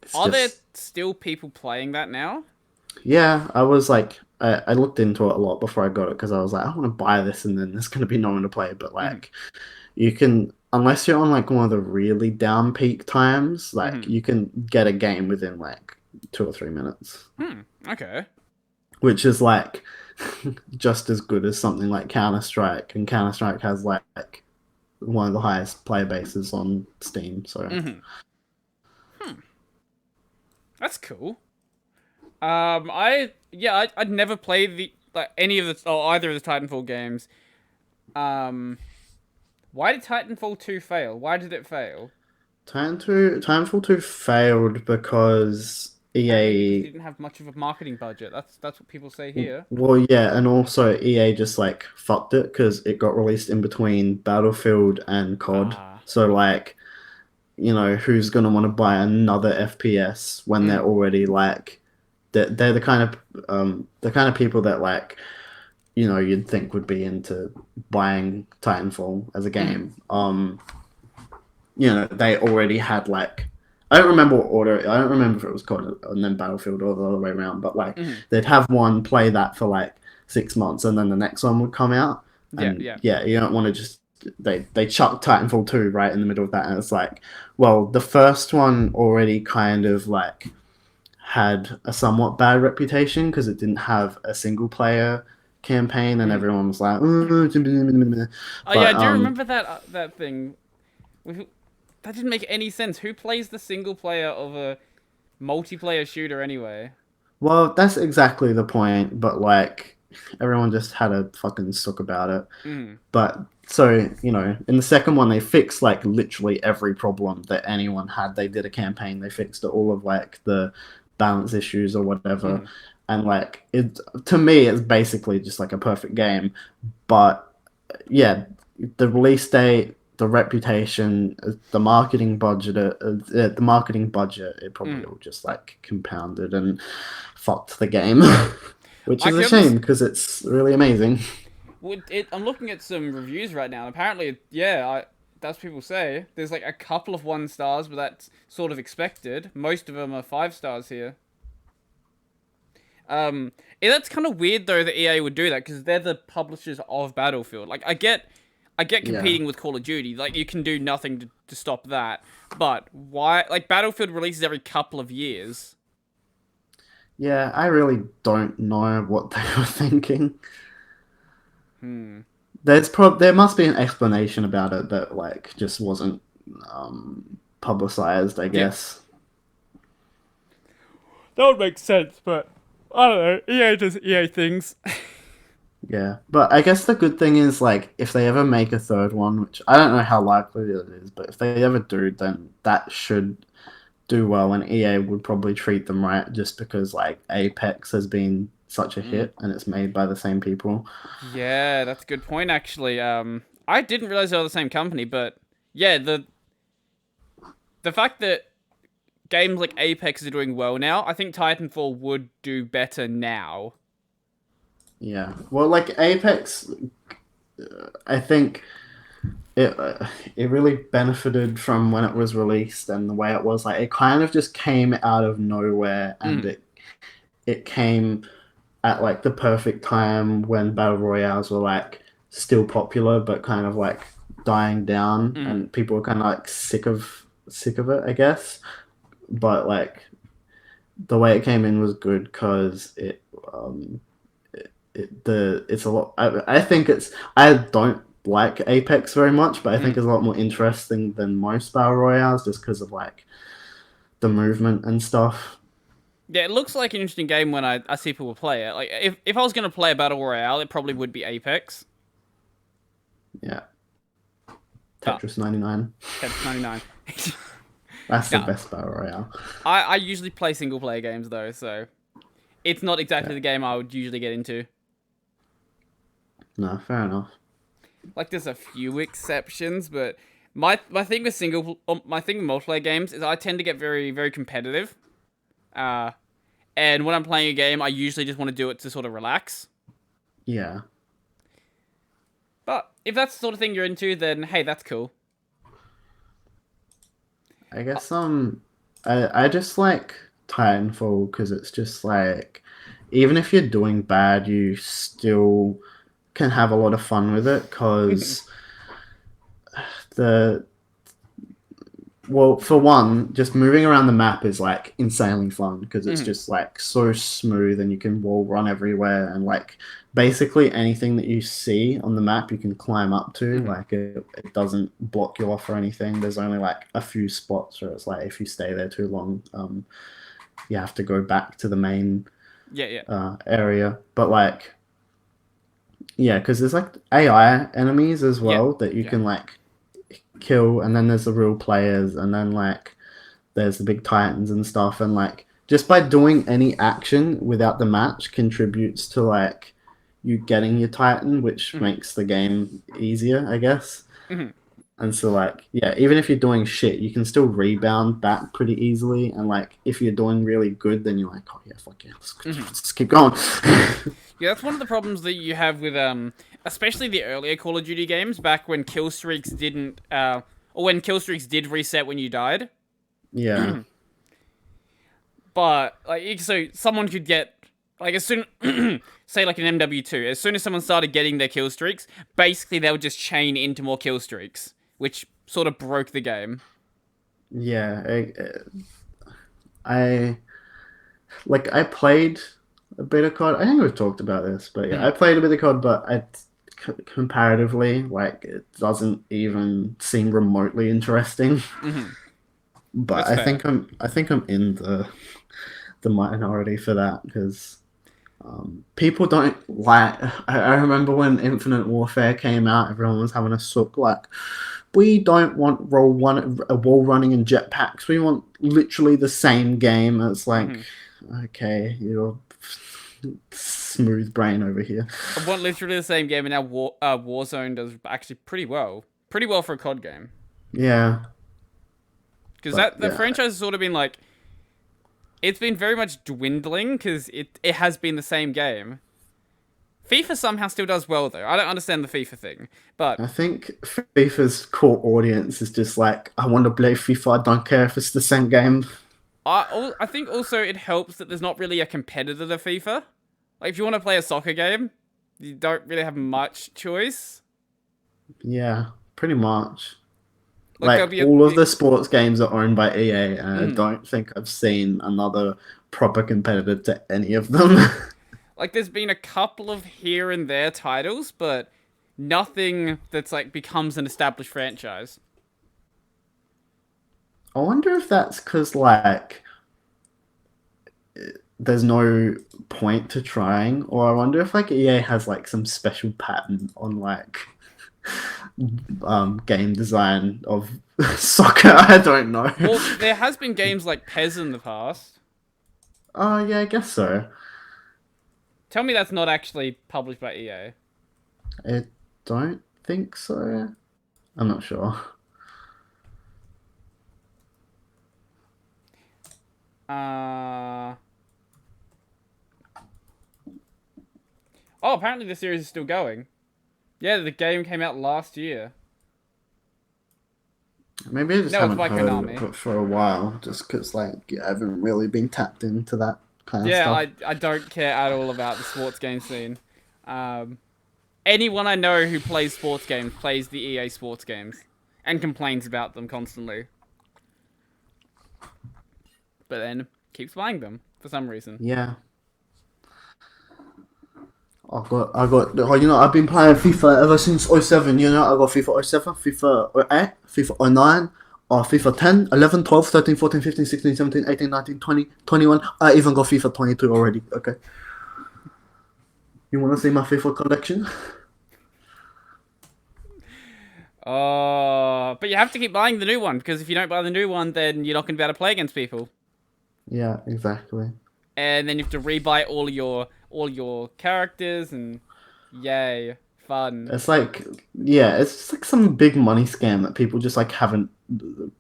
It's Are there just still people playing that now? yeah, I was like, I looked into it a lot before I got it because I was like, I want to buy this and then there's going to be no one to play. But like, you can, unless you're on like one of the really down peak times, like you can get a game within like 2 or 3 minutes, Okay. which is like just as good as something like Counter Strike. And Counter Strike has like one of the highest player bases on Steam. So That's cool. I'd never played the like any of the or either of the Titanfall games. Why did Titanfall 2 fail? Why did it fail? Titanfall 2 failed because Apparently because it EA. didn't have much of a marketing budget. That's what people say here. Well, yeah, and also EA just like fucked it because it got released in between Battlefield and COD. Ah. So like, who's gonna want to buy another FPS when they're already like, they're the kind of people that like, you'd think would be into buying Titanfall as a game. They already had like. I don't remember what order. I don't remember if it was COD and then Battlefield or the other way around. But like, they'd have one play that for like 6 months, and then the next one would come out. And Yeah. you don't want to just they chuck Titanfall 2 right in the middle of that, and it's like, well, the first one already kind of like had a somewhat bad reputation because it didn't have a single player campaign, and everyone was like, Oh yeah, I do um, remember that thing. That didn't make any sense. Who plays the single player of a multiplayer shooter anyway? well, that's exactly the point. But like, everyone just had a fucking suck about it. Mm. But so, you know, in the second one, they fixed like literally every problem that anyone had. They did a campaign, they fixed all of like the balance issues or whatever. And like it, to me, it's basically just like a perfect game. But yeah, the release date, the reputation, the marketing budget, it probably all just like compounded and fucked the game, which I is a can shame because it's really amazing. I'm looking at some reviews right now. And apparently, yeah, that's what people say. There's like a couple of 1 stars, but that's sort of expected. Most of them are 5 stars here. That's kind of weird though that EA would do that because they're the publishers of Battlefield. Like, I get Yeah. competing with Call of Duty. Like, you can do nothing to stop that. But why? Like, Battlefield releases every couple of years. Yeah, I really don't know what they were thinking. There must be an explanation about it that like just wasn't publicized, I guess. That would make sense, but I don't know. EA does EA things. Yeah, but I guess the good thing is like if they ever make a third one, which I don't know how likely it is, but if they ever do, then that should do well, and EA would probably treat them right, just because like Apex has been such a hit and it's made by the same people. Yeah, that's a good point, actually. I didn't realize they were the same company, but yeah, the fact that games like Apex are doing well now, I think Titanfall would do better now. Yeah, well, like Apex, I think it really benefited from when it was released and the way it was. Like it kind of just came out of nowhere, and it came at like the perfect time when battle royales were like still popular but kind of like dying down, and people were kind of like sick of it, I guess. But like the way it came in was good because it's a lot. I think I don't like Apex very much, but I think it's a lot more interesting than most battle royales just because of like the movement and stuff. Yeah, it looks like an interesting game when I see people play it. Like, if I was going to play a battle royale, it probably would be Apex. Yeah. Tetris 99. Tetris 99. That's the best battle royale. I usually play single player games though, so it's not exactly the game I would usually get into. No, fair enough. Like, there's a few exceptions, but my thing with multiplayer games is I tend to get very, very competitive. And when I'm playing a game, I usually just want to do it to sort of relax. Yeah. But if that's the sort of thing you're into, then hey, that's cool. I guess I just like Titanfall because it's just like even if you're doing bad, you still can have a lot of fun with it because for one, just moving around the map is like insanely fun because it's just like so smooth and you can wall run everywhere, and like basically anything that you see on the map you can climb up to. Like it doesn't block you off or anything. There's only like a few spots where it's like if you stay there too long, you have to go back to the main area. But like because there's like AI enemies as well that you can like kill, and then there's the real players, and then like there's the big titans and stuff, and like just by doing any action without the match contributes to like you getting your titan, which makes the game easier, I guess. And so like even if you're doing shit, you can still rebound back pretty easily, and like if you're doing really good, then you're like, oh yeah, fuck yeah, let's keep going. Yeah, that's one of the problems that you have with especially the earlier Call of Duty games, back when kill streaks didn't or when kill streaks did reset when you died. Yeah. But like, so someone could get like, as soon say like an MW2, as soon as someone started getting their kill streaks, basically they would just chain into more kill streaks, which sort of broke the game. Yeah, I played a bit of COD. I think we've talked about this, but I played a bit of COD, but comparatively, like it doesn't even seem remotely interesting. But I think I'm in the minority for that because People don't like. I remember when Infinite Warfare came out, everyone was having a sook like, we don't want wall running and jetpacks. We want literally the same game. It's like, Hmm. okay, you're smooth brain over here. I want literally the same game, and now Warzone does actually pretty well for a COD game. Yeah, Because but that yeah, franchise has sort of been like, it's been very much dwindling because it has been the same game. FIFA somehow still does well though. I don't understand the FIFA thing, but I think FIFA's core audience is just like, I want to play FIFA. I don't care if it's the same game. I think also it helps that there's not really a competitor to FIFA. Like if you want to play a soccer game, you don't really have much choice. Yeah, pretty much. Like there'll Like be all of the sports games are owned by EA, and I mm, don't think I've seen another proper competitor to any of them. like there's been a couple of here and there titles, but nothing that's like becomes an established franchise. I wonder if that's because like there's no point to trying, or I wonder if like EA has like some special pattern on like game design of soccer. I don't know. Well, there has been games like Pez in the past. Oh yeah, I guess so. Tell me that's not actually published by EA. I don't think so. I'm not sure. Uh Oh, apparently the series is still going. Yeah, the game came out last year. Maybe I just No, it's haven't by heard of Konami. it for a while, just because like I haven't really been tapped into that kind of Yeah, stuff. I don't care at all about the sports game scene. Um, anyone I know who plays sports games plays the EA sports games and complains about them constantly. But then keeps buying them for some reason. Yeah, I've been playing FIFA ever since '07. I got FIFA '07, FIFA 08, FIFA '09, FIFA 10, 11, 12, 13, 14, 15, 16, 17, 18, 19, 20, 21. I even got FIFA 22 already. Okay. You want to see my FIFA collection? Oh, but you have to keep buying the new one because if you don't buy the new one, then you're not going to be able to play against people. Yeah, exactly. And then you have to rebuy all your characters and yay, fun. It's like, yeah, it's just like some big money scam that people just like haven't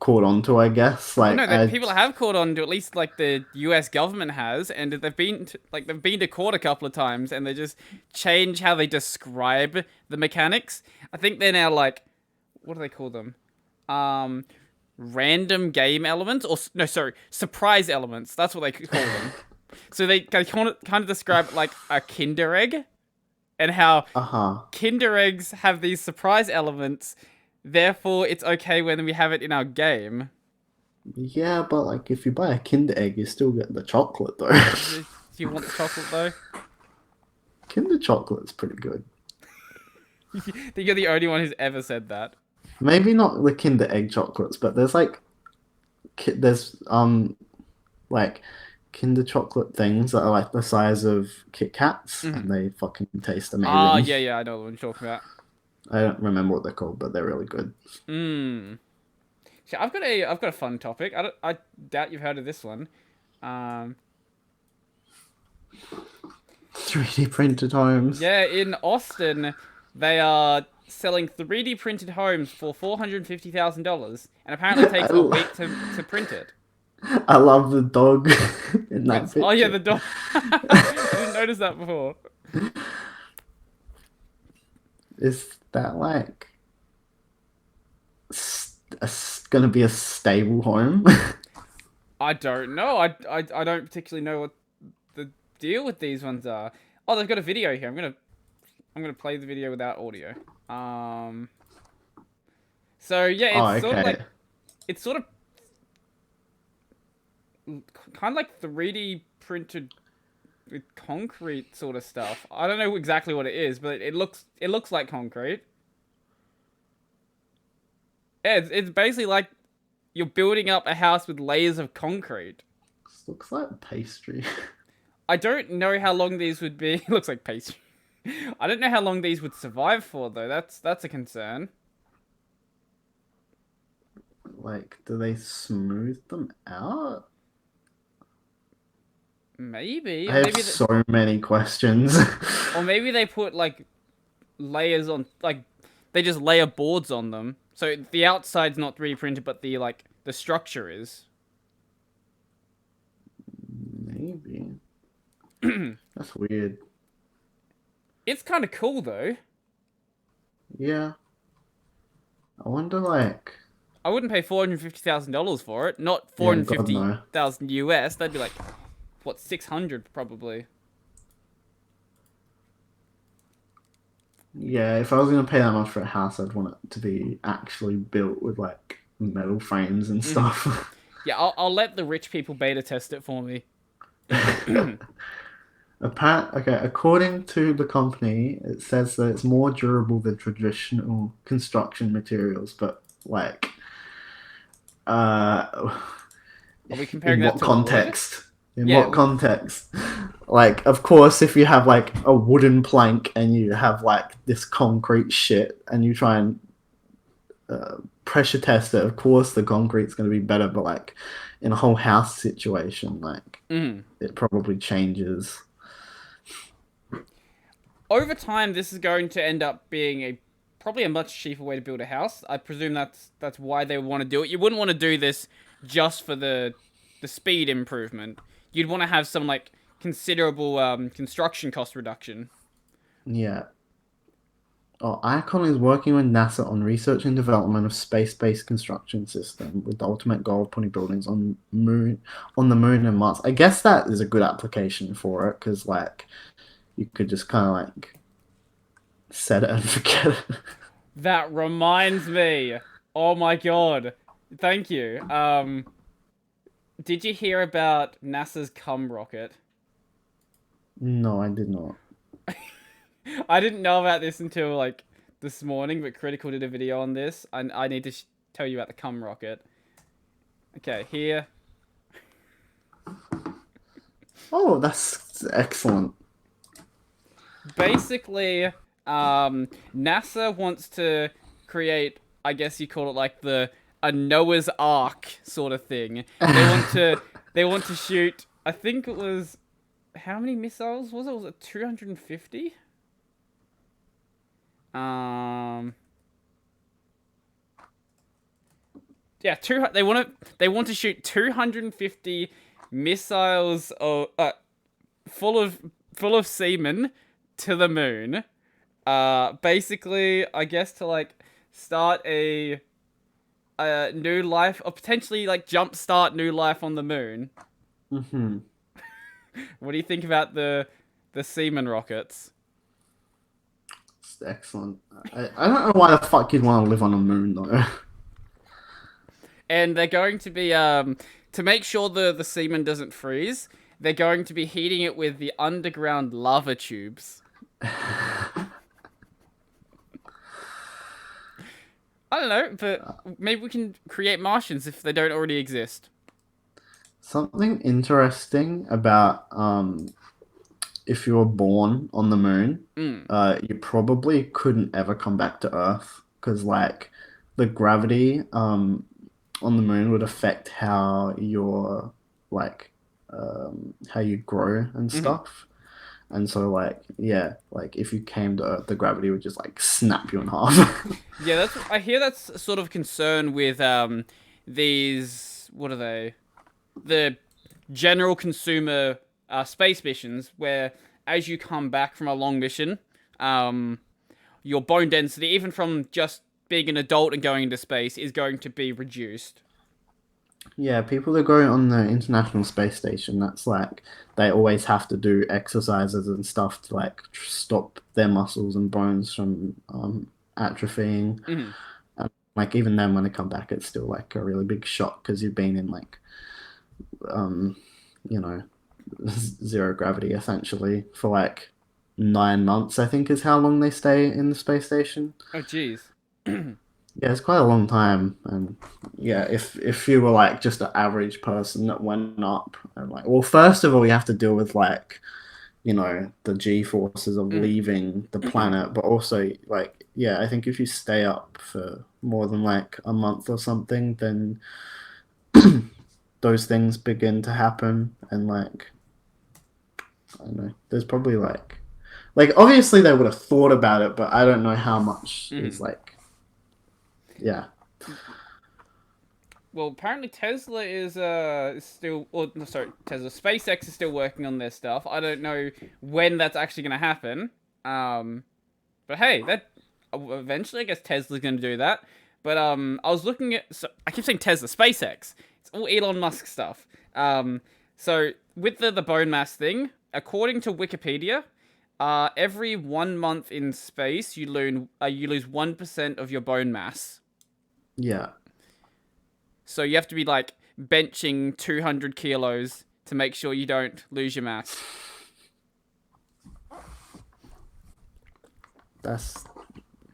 caught on to, I guess. Well, no, Like, that people have caught on to, at least like the U.S. government has, and they've been to court a couple of times, and they just change how they describe the mechanics. I think they're now like, what do they call them? Um, random game elements, or no, sorry, surprise elements. That's what they call them. So they kind of describe it like a Kinder egg, and how uh-huh. Kinder eggs have these surprise elements. Therefore, it's okay when we have it in our game. Yeah, but like if you buy a Kinder Egg, you still get the chocolate though. Do you want the chocolate though? Kinder chocolate's pretty good. I think you're the only one who's ever said that. Maybe not the Kinder Egg chocolates, but there's like there's like Kinder chocolate things that are like the size of Kit Kats, Mm-hmm. and they fucking taste Ah, amazing. yeah, I know what you're talking about. I don't remember what they're called, but they're really good. Mmm. So I've got a fun topic. I doubt you've heard of this one. Um, 3D printed homes. yeah, in Austin, they are selling 3D printed homes for $450,000, and apparently it takes a week to print it. I love the dog in that picture. Oh yeah, the dog. I didn't notice that before. Is that like gonna be a stable home? I don't know. I don't particularly know what the deal with these ones are. Oh, they've got a video here. I'm gonna play the video without audio. So yeah, Oh, it's sort of okay. like it's sort of kind of like 3D printed with concrete sort of stuff. I don't know exactly what it is, but it looks like concrete. Yeah, it's basically like you're building up a house with layers of concrete. This looks like pastry. I don't know how long these would be. Looks like pastry. I don't know how long these would survive for though. That's a concern. Like, do they smooth them out? Maybe, I have so many questions. or maybe they put like layers on, like they just layer boards on them. So the outside's not 3D printed, but the structure is. Maybe. That's weird. It's kind of cool though. Yeah. I wonder, like, I wouldn't pay $450,000 for it. Not yeah, God no. 450,000 US. That'd be like what, 600 probably. Yeah, if I was gonna pay that much for a house, I'd want it to be actually built with like metal frames and stuff. Yeah, I'll let the rich people beta test it for me. Okay, according to the company, it says that it's more durable than traditional construction materials, but like, Are we comparing in that what to wood? context? In Yeah. what context? Like, of course, if you have like a wooden plank and you have like this concrete shit and you try and pressure test it, of course the concrete's going to be better, but like in a whole house situation, like it probably changes. Over time, this is going to end up being probably a much cheaper way to build a house. I presume that's why they want to do it. You wouldn't want to do this just for the speed improvement. You'd want to have some like considerable construction cost reduction. Yeah. Oh, Icon is working with NASA on research and development of space-based construction system with the ultimate goal of putting buildings on the moon and Mars. I guess that is a good application for it because like you could just kind of like set it and forget it. That reminds me. Oh my god. Thank you. Did you hear about NASA's cum rocket? No, I did not. I didn't know about this until like this morning, but Critical did a video on this. I need to tell you about the cum rocket. Okay, here. Oh, that's excellent. Basically, NASA wants to create, I guess you call it like a Noah's Ark sort of thing. They want to shoot, I think it was, how many missiles was it? Was it 250? Yeah, they want to shoot 250 missiles full of semen to the moon. Basically, I guess to like start a new life, or potentially like jumpstart new life on the moon. Mm-hmm. What do you think about the semen rockets? It's excellent. I don't know why the fuck you'd want to live on the moon though. And they're going to be to make sure the semen doesn't freeze. They're going to be heating it with the underground lava tubes. I don't know, but maybe we can create Martians if they don't already exist. Something interesting about if you were born on the moon, you probably couldn't ever come back to Earth because like the gravity on the moon would affect how you're like how you grow and stuff. And so, like, yeah, like if you came to Earth, the gravity would just like snap you in half. Yeah, I hear that's sort of concern with these, what are they? The general consumer space missions, where as you come back from a long mission, your bone density, even from just being an adult and going into space, is going to be reduced. Yeah, people that go on the International Space Station, that's like they always have to do exercises and stuff to like stop their muscles and bones from atrophying. And like even then, when they come back, it's still like a really big shock because you've been in like, you know, zero gravity essentially for like 9 months. I think is how long they stay in the space station. Oh, jeez. Yeah, it's quite a long time, and yeah, if you were like just an average person that went up, and like, well, first of all, you have to deal with like, the G forces of Mm. leaving the planet, but also like, yeah, I think if you stay up for more than like a month or something, then those things begin to happen, and like, I don't know, there's probably like obviously they would have thought about it, but I don't know how much is Mhm. like, yeah. Well, apparently Tesla is still, or no, sorry, Tesla, SpaceX is still working on their stuff. I don't know when that's actually going to happen. Um, but hey, that eventually, I guess Tesla's going to do that. But I was looking at, so I keep saying Tesla, SpaceX. It's all Elon Musk stuff. So with the bone mass thing, according to Wikipedia, every 1 month in space, you lose 1% of your bone mass. Yeah, So you have to be like benching 200 kilos to make sure you don't lose your mass. that's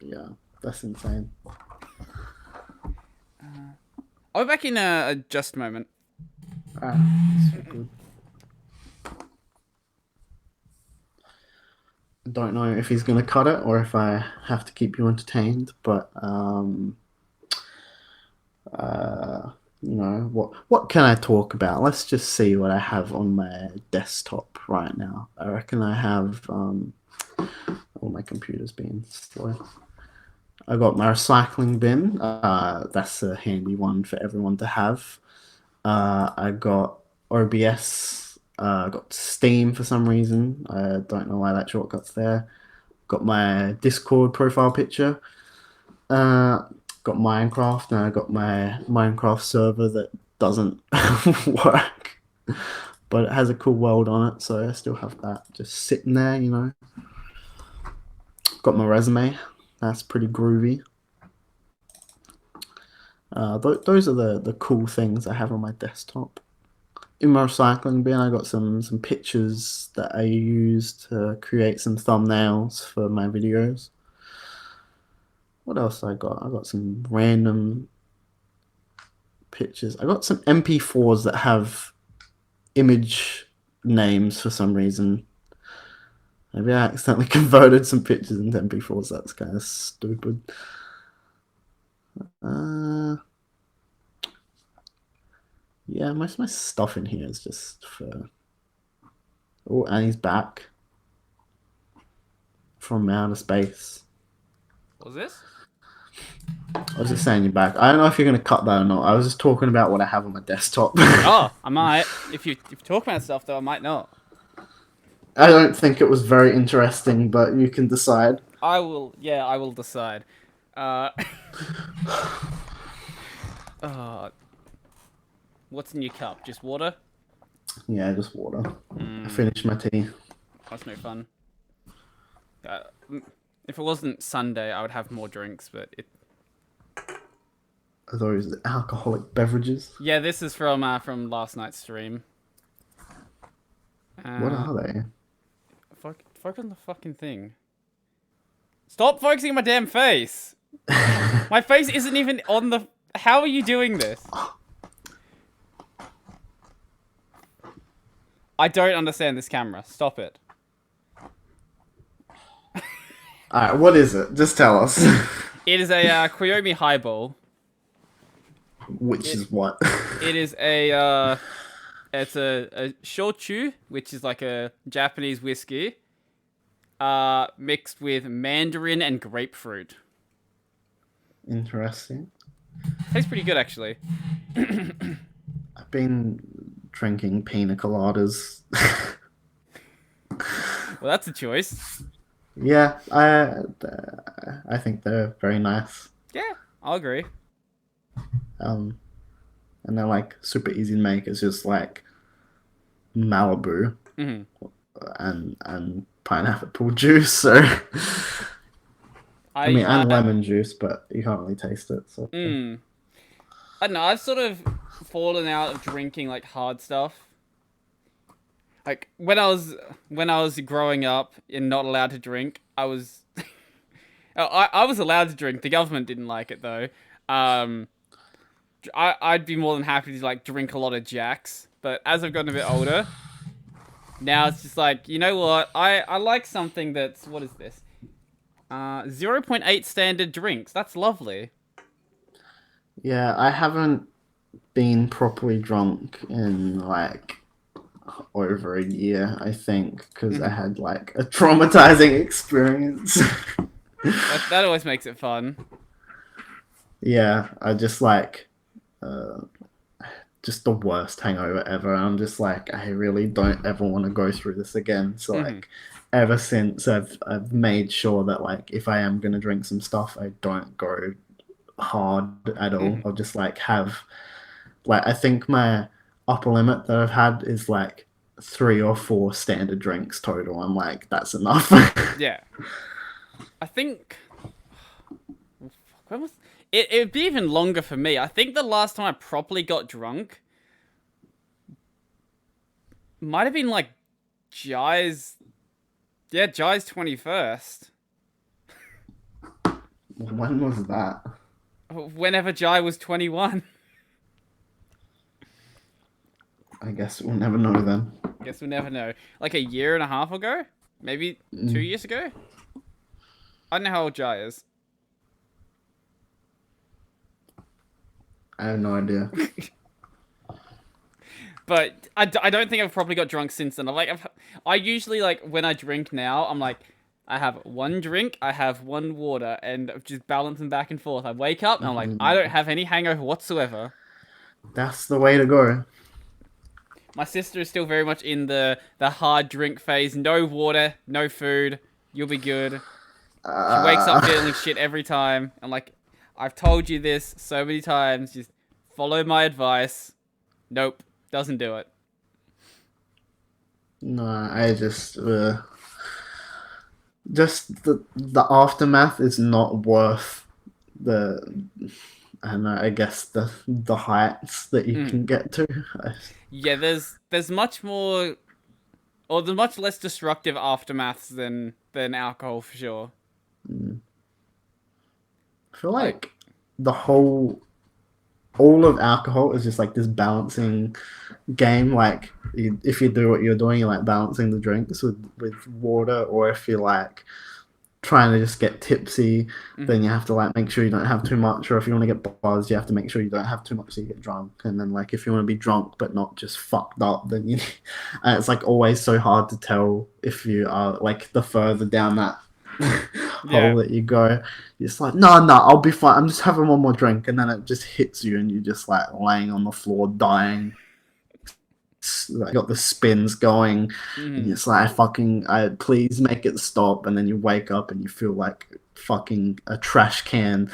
yeah, that's insane. I'll be back in a just moment. That's so good. Don't know if he's gonna cut it or if I have to keep you entertained, but what can I talk about? Let's just see what I have on my desktop right now. I reckon I have oh, my computer's being slow. I got my recycling bin. That's a handy one for everyone to have. I got OBS. I got Steam for some reason. I don't know why that shortcut's there. Got my Discord profile picture. Uh, got Minecraft, and I got my Minecraft server that doesn't work, but it has a cool world on it, so I still have that just sitting there. Got my resume. That's pretty groovy. Those are the cool things I have on my desktop. In my recycling bin, I got some pictures that I use to create some thumbnails for my videos. What else I got? I got some random pictures. I got some MP4s that have image names for some reason. Maybe I accidentally converted some pictures into MP4s. That's kind of stupid. Uh, yeah, most of my stuff in here is just for. Oh, and he's back from outer space. What was this? I was just saying you're back. I don't know if you're going to cut that or not. I was just talking about what I have on my desktop. Oh, I might. If you talk about stuff though, I might not. I don't think it was very interesting, but you can decide. I will. Yeah, I will decide. Uh, uh what's in your cup? Just water? Yeah, just water. I finished my tea. That's no fun. Uh, if it wasn't Sunday, I would have more drinks, but it. Are those alcoholic beverages? Yeah, this is from last night's stream. What are they? Focus on the fucking thing. Stop focusing on my damn face. My face isn't even on the. How are you doing this? I don't understand this camera. Stop it. Alright, what is it? Just tell us. It is a Koyomi highball. Which is what? It is it's a shochu, which is like a Japanese whiskey, mixed with mandarin and grapefruit. Interesting. Tastes pretty good, actually. I've been drinking pina coladas. Well, that's a choice. Yeah, I think they're very nice. Yeah, I'll agree. And they're like super easy to make. It's just like Malibu and pineapple juice. So I mean, and lemon juice, but you can't really taste it. So I don't know. I've sort of fallen out of drinking like hard stuff. Like when I was growing up and not allowed to drink, I was Oh, I was allowed to drink. The government didn't like it though. I'd be more than happy to like drink a lot of Jacks, but as I've gotten a bit older, now it's just like, you know what? I like something that's, what is this? 0.8 standard drinks. That's lovely. Yeah, I haven't been properly drunk in like over a year, I think, because I had like a traumatizing experience. That always makes it fun. Yeah, I just like uh, just the worst hangover ever. I'm just like, I really don't ever want to go through this again. So like, ever since I've made sure that like, if I am gonna drink some stuff, I don't go hard at all. I'll just like have like, I think my upper limit that I've had is like 3 or 4 standard drinks total. I'm like, that's enough. Yeah. I think... When was... It'd be even longer for me. I think the last time I properly got drunk might have been like Jai's... Yeah, Jai's 21st. When was that? Whenever Jai was 21. I guess we'll never know then. Guess we'll never know. Like a year and a half ago? Maybe 2 years ago? I don't know how old Jai is. I have no idea. But I don't think I've probably got drunk since then. I usually, like, when I drink now, I'm like, I have one drink, I have one water, and I'm just balancing back and forth. I wake up, and I'm like, I don't have any hangover whatsoever. That's the way to go. My sister is still very much in the hard drink phase. No water, no food, you'll be good. She wakes up feeling shit every time. I'm like, I've told you this so many times, just follow my advice. Nope. Doesn't do it. No, I just the aftermath is not worth the, I don't know, I guess the heights that you can get to. Yeah, there's much more, or there's much less destructive aftermaths than alcohol for sure. I feel like the all of alcohol is just like this balancing game. Like, if you do what you're doing, you're like balancing the drinks with water, or if you're like trying to just get tipsy, then you have to like make sure you don't have too much, or if you want to get buzzed, you have to make sure you don't have too much so you get drunk. And then like, if you want to be drunk but not just fucked up, then you and it's like always so hard to tell if you are like the further down that hole that you go. You're just like, no, I'll be fine, I'm just having one more drink, and then it just hits you and you're just like laying on the floor dying. Like, got the spins going, and it's like, please make it stop, and then you wake up and you feel like fucking a trash can.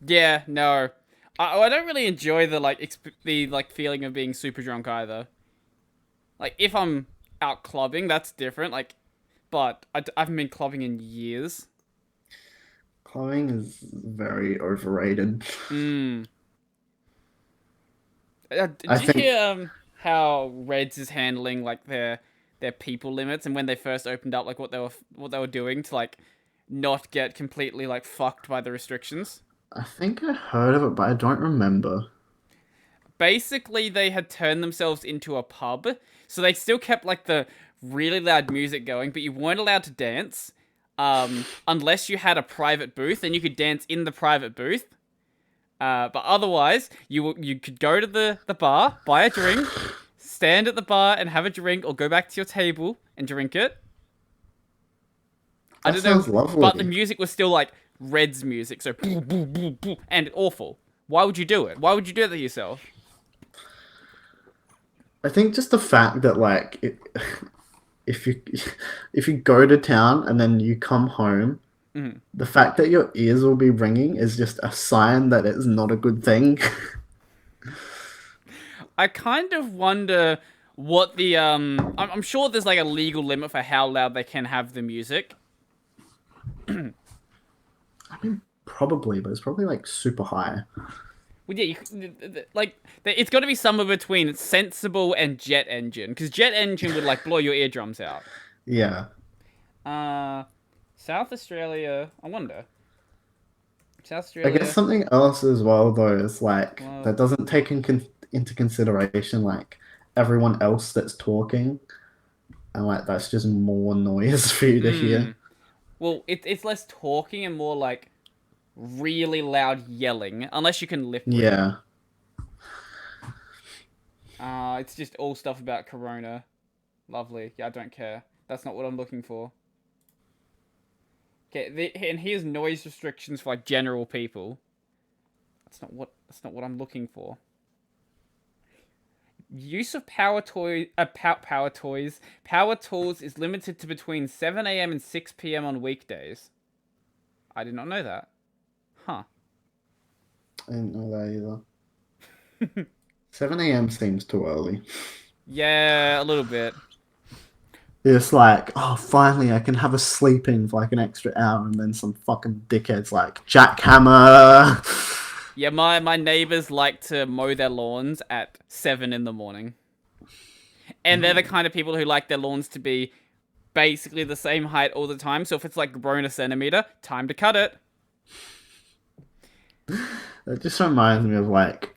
Yeah, no, I don't really enjoy the like feeling of being super drunk either. Like, if I'm out clubbing, that's different. Like, but I haven't been clubbing in years. Clubbing is very overrated. Did you hear how Reds is handling like their people limits, and when they first opened up, like what they were doing to like not get completely like fucked by the restrictions? I think I heard of it, but I don't remember. Basically, they had turned themselves into a pub, so they still kept like the really loud music going, but you weren't allowed to dance unless you had a private booth, and you could dance in the private booth. But otherwise, you could go to the bar, buy a drink, stand at the bar and have a drink, or go back to your table and drink it. I don't know, lovely. but the music was still like Red's music, so boo, boo, boo, boo, and awful. Why would you do it? Why would you do that to yourself? I think just the fact that like if you go to town and then you come home, the fact that your ears will be ringing is just a sign that it's not a good thing. I kind of wonder what the I'm sure there's like a legal limit for how loud they can have the music. I mean, probably, but it's probably like super high. Well, yeah, it's got to be somewhere between sensible and jet engine, because jet engine would like blow your eardrums out. Yeah. Uh, South Australia. I wonder. South I guess Australia. something else as well, though, is like Well, that doesn't take into consideration like everyone else that's talking, and like that's just more noise for you to hear. mm, well, it's less talking and more like really loud yelling, unless you can lip read. Yeah. It's just all stuff about Corona. Lovely. Yeah, I don't care. That's not what I'm looking for. Okay, and here's noise restrictions for like general people. That's not what I'm looking for. Use of power tools is limited to between 7 a.m. and 6 p.m. on weekdays. I did not know that. Huh. I didn't know that either. 7 a.m. seems too early. Yeah, a little bit. It's like, oh, finally I can have a sleep in for like an extra hour, and then some fucking dickhead's like, jackhammer. Yeah, my neighbors like to mow their lawns at 7 in the morning. And they're the kind of people who like their lawns to be basically the same height all the time. So if it's like grown a centimeter, time to cut it. It just reminds me of like,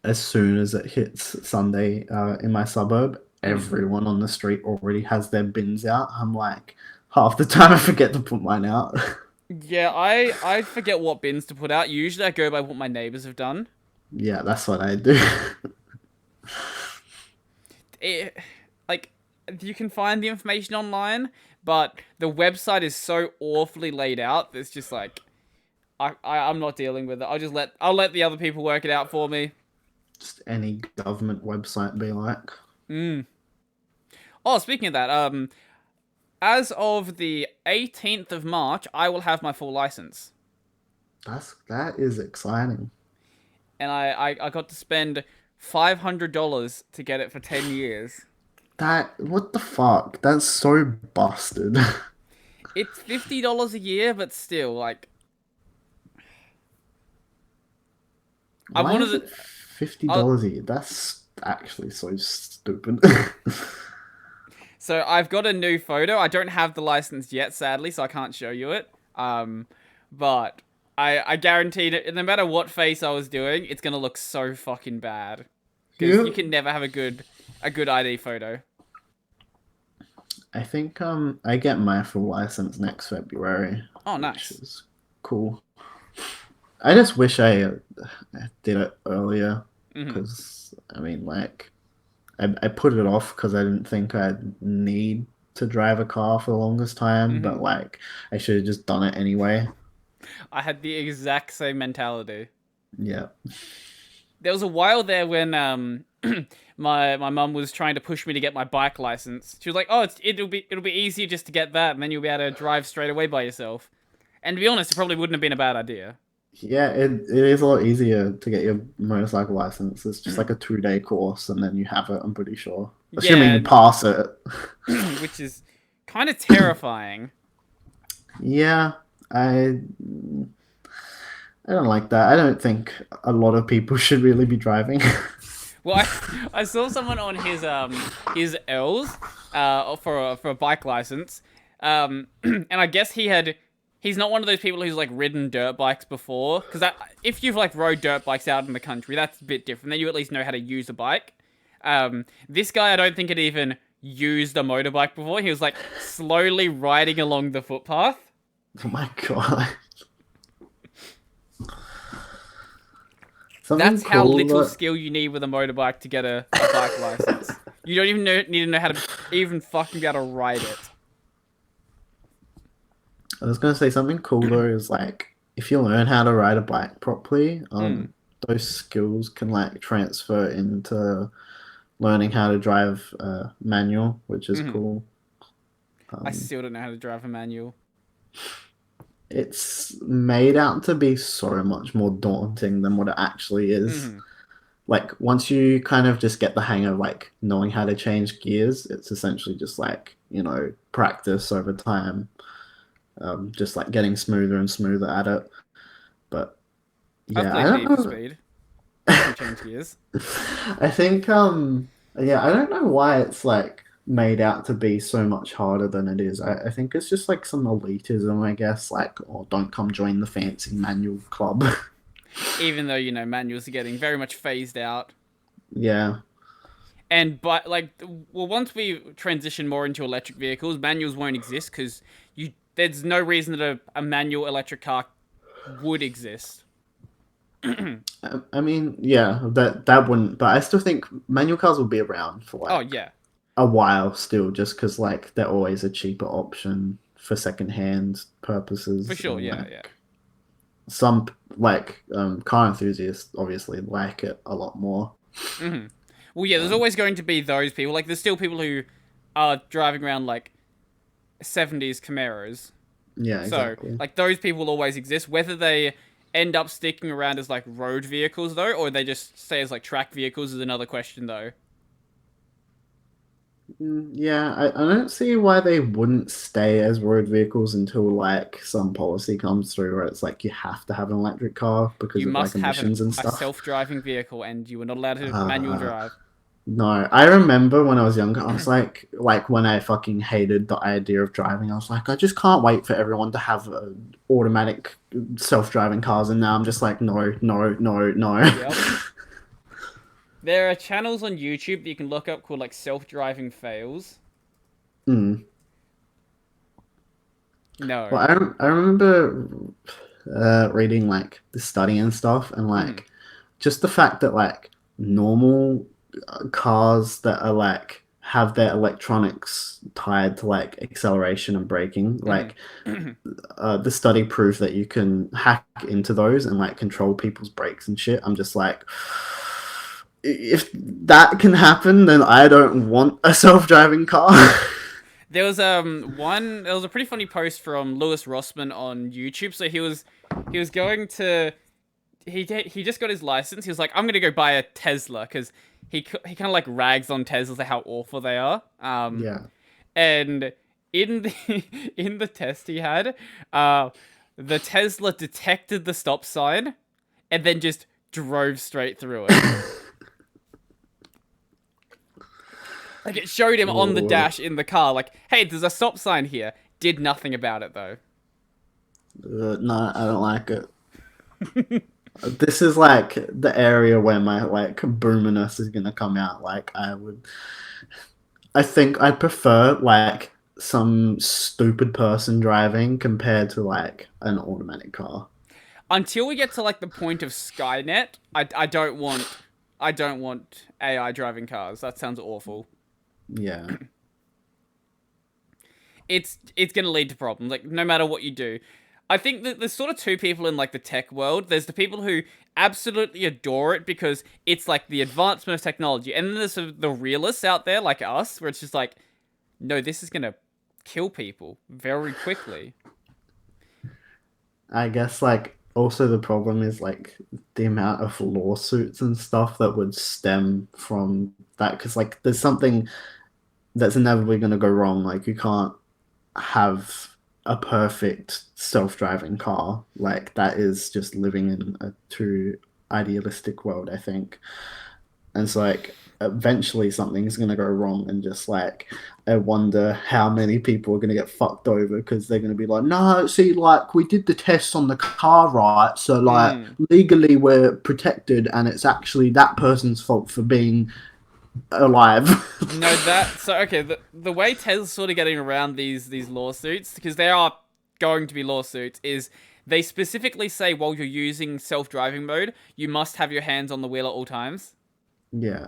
as soon as it hits Sunday in my suburb, everyone on the street already has their bins out. I'm like, half the time I forget to put mine out. Yeah, I forget what bins to put out. Usually I go by what my neighbors have done. Yeah, that's what I do. It, like, you can find the information online, but the website is so awfully laid out. It's just like, I'm not dealing with it. I'll let the other people work it out for me. Just any government website be like. Mm. Oh, speaking of that, as of the 18th of March, I will have my full license. That is exciting. And I got to spend $500 to get it for 10 years. What the fuck? That's so busted. It's $50 a year, but still, like, I Why wanted is it. it fifty I, dollars a year? That's actually so stupid. so I've got a new photo. I don't have the license yet, sadly, so I can't show you it. But I guaranteed it. No matter what face I was doing, it's gonna look so fucking bad because Yeah. you can never have a good ID photo. I think I get my full license next February, Oh, which nice. is cool. I just wish I did it earlier Hmm. because I mean, like, I put it off because I didn't think I'd need to drive a car for the longest time, but Hmm. like, I should have just done it anyway. I had the exact same mentality. Yeah. There was a while there when my mum was trying to push me to get my bike license. She was like, "Oh, it'll be easier just to get that, and then you'll be able to drive straight away by yourself." And to be honest, it probably wouldn't have been a bad idea. Yeah, it is a lot easier to get your motorcycle license. It's just like a 2-day course and then you have it, I'm pretty sure. Assuming Yeah, you pass it. which is kind of terrifying. Yeah, I I don't like that. I don't think a lot of people should really be driving. Well, I saw someone on his L's for a bike license, and I guess he's not one of those people who's like ridden dirt bikes before, because if you've like rode dirt bikes out in the country, that's a bit different. Then you at least know how to use a bike. This guy I don't think had even used a motorbike before. He was like slowly riding along the footpath. Oh my god. Something That's how cool little that skill you need with a motorbike to get a bike license. You don't even need to know how to even fucking be able to ride it. I was gonna say something cool though is like if you learn how to ride a bike properly, Mm. those skills can like transfer into learning how to drive manual, which is Hmm. cool. I Um, still don't know how to drive a manual. it's made out to be so much more daunting than what it actually is. Hmm. Like once you kind of just get the hang of like knowing how to change gears, it's essentially just like, practice over time. Just like getting smoother and smoother at it. But I've yeah, I played don't Need for know. Speed. I can change gears. I think yeah, I don't know why it's like made out to be so much harder than it is. I think it's just like some elitism, I guess, like, oh, don't come join the fancy manual club. Even though, you know, manuals are getting very much phased out. Yeah. And but like, well, once we transition more into electric vehicles, manuals won't exist because there's no reason that a manual electric car would exist. I mean, yeah, that wouldn't, but I still think manual cars will be around for Oh like yeah, a while still, just because like they're always a cheaper option for secondhand purposes. for sure. And, Yeah, like, yeah. some like car enthusiasts obviously like it a lot more. hmm Well, yeah. There's always going to be those people. Like, there's still people who are driving around like '70s Camaros. Yeah, So, exactly. like, those people will always exist. Whether they end up sticking around as like road vehicles though, or they just stay as like track vehicles is another question though. Yeah, I don't see why they wouldn't stay as road vehicles until like some policy comes through where it's like you have to have an electric car because You of like must have emissions and a stuff. self-driving vehicle, and you are not allowed to manual Uh, drive. no, I remember when I was younger, I was like when I fucking hated the idea of driving, I was like, I just can't wait for everyone to have automatic self-driving cars, and now I'm just like, no, no, no, no. Yep. There are channels on YouTube that you can look up called like self-driving fails. Mm. No. Well, I remember reading like the study and stuff, and Mhm. like just the fact that like normal cars that are like have their electronics tied to like acceleration and braking, Mhm. like the study proved that you can hack into those and like control people's brakes and shit. I'm just like, if that can happen, then I don't want a self-driving car. There was a pretty funny post from Lewis Rossman on YouTube. So he was going to he just got his license. He was like, I'm gonna go buy a Tesla because he kind of like rags on Teslas how awful they are. Yeah. And in the in the test he had, uh, the Tesla detected the stop sign and then just drove straight through it. Like, it showed him on the Ooh. dash in the car, like, hey, there's a stop sign here. Did nothing about it though. No, I don't like it. This is like the area where my like boominess is gonna come out. Like I think I prefer like some stupid person driving compared to like an automatic car. Until we get to like the point of Skynet, I don't want AI driving cars. That sounds awful. Yeah, It's gonna lead to problems. Like, no matter what you do, I think that there's sort of two people in like the tech world. There's the people who absolutely adore it because it's like the advancement of technology, and then there's the realists out there like us, where it's just like, no, this is gonna kill people very quickly. I guess like also the problem is like the amount of lawsuits and stuff that would stem from that because like there's something that's inevitably gonna go wrong. Like you can't have a perfect self-driving car. Like that is just living in a too idealistic world, I think. And it's like eventually something's gonna go wrong, and just like I wonder how many people are gonna get fucked over because they're gonna be like, no, see, like we did the tests on the car, right? So like Mm. legally we're protected, and it's actually that person's fault for being alive. No, that so okay. The way Tesla's sort of getting around these lawsuits, because there are going to be lawsuits, is they specifically say while you're using self-driving mode, you must have your hands on the wheel at all times. Yeah.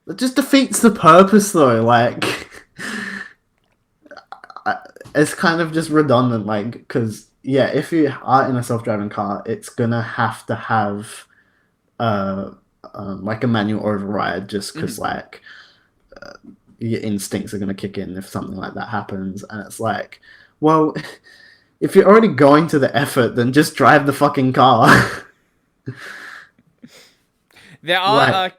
It just defeats the purpose, though. Like, it's kind of just redundant. Like, because yeah, if you are in a self-driving car, it's gonna have to have uh, like a manual override, just because Mhm. like your instincts are gonna kick in if something like that happens, and it's like, well, if you're already going to the effort, then just drive the fucking car. There are like,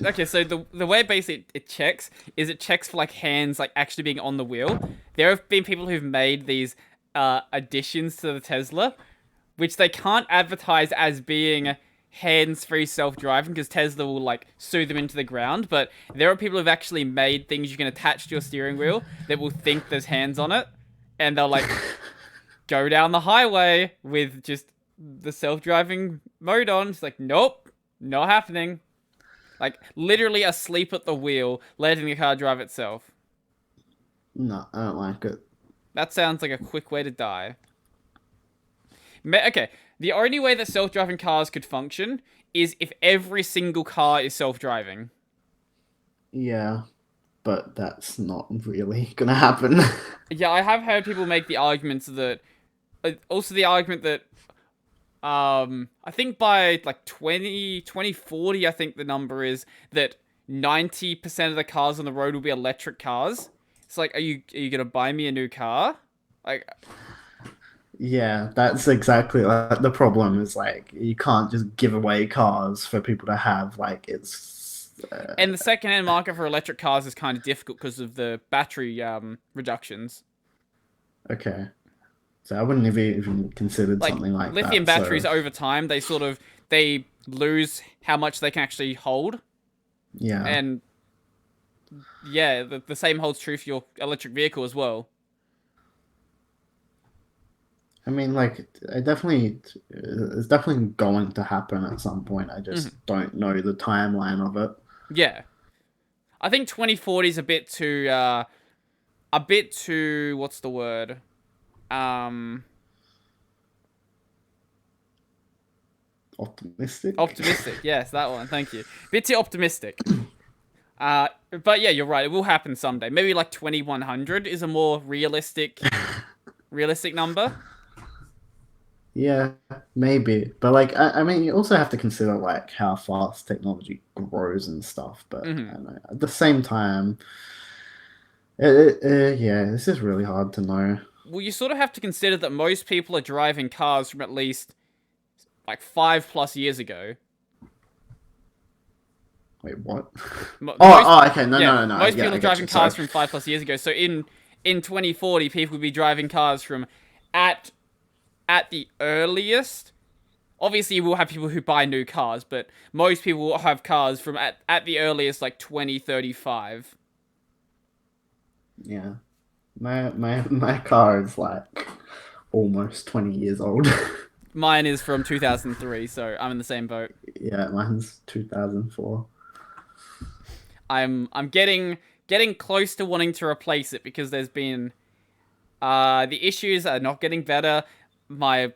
okay. So the way basically it checks is it checks for like hands like actually being on the wheel. There have been people who've made these additions to the Tesla, which they can't advertise as being hands-free self-driving because Tesla will like sue them into the ground, but there are people who've actually made things you can attach to your steering wheel that will think there's hands on it, and they'll like go down the highway with just the self-driving mode on. It's like, nope, not happening. Like literally asleep at the wheel, letting the car drive itself. No, I don't like it. That sounds like a quick way to die. Okay, the only way that self-driving cars could function is if every single car is self-driving. Yeah, but that's not really gonna happen. Yeah, I have heard people make the arguments that... Also the argument that... I think by like 2040, I think the number is that 90% of the cars on the road will be electric cars. It's like, are you gonna buy me a new car? Like... Yeah, that's exactly like, the problem is like you can't just give away cars for people to have. Like it's and the second-hand market for electric cars is kind of difficult because of the battery reductions. okay. So I wouldn't have even considered Like something like lithium that. batteries over time, they lose how much they can actually hold. Yeah. And yeah, the same holds true for your electric vehicle as well. I mean, like, it's definitely going to happen at some point. I just don't know the timeline of it. Yeah. I think 2040 is a bit too, what's the word? Optimistic? Optimistic, yes, that one, thank you. Bit too optimistic. But yeah, you're right, it will happen someday. Maybe like 2100 is a more realistic number. Yeah, maybe. But like, I mean, you also have to consider like how fast technology grows and stuff. But I don't know, at the same time, yeah, this is really hard to know. Well, you sort of have to consider that most people are driving cars from at least like 5+ years ago. Wait, what? Okay, no. Most yeah, people are driving cars from 5+ years ago. So in 2040, people would be driving cars from at the earliest. Obviously, we'll have people who buy new cars, but most people will have cars from at the earliest like 2035. Yeah, my car is like almost 20 years old. Mine is from 2003, so I'm in the same boat. Yeah, mine's 2004. I'm getting close to wanting to replace it because there's been the issues are not getting better. My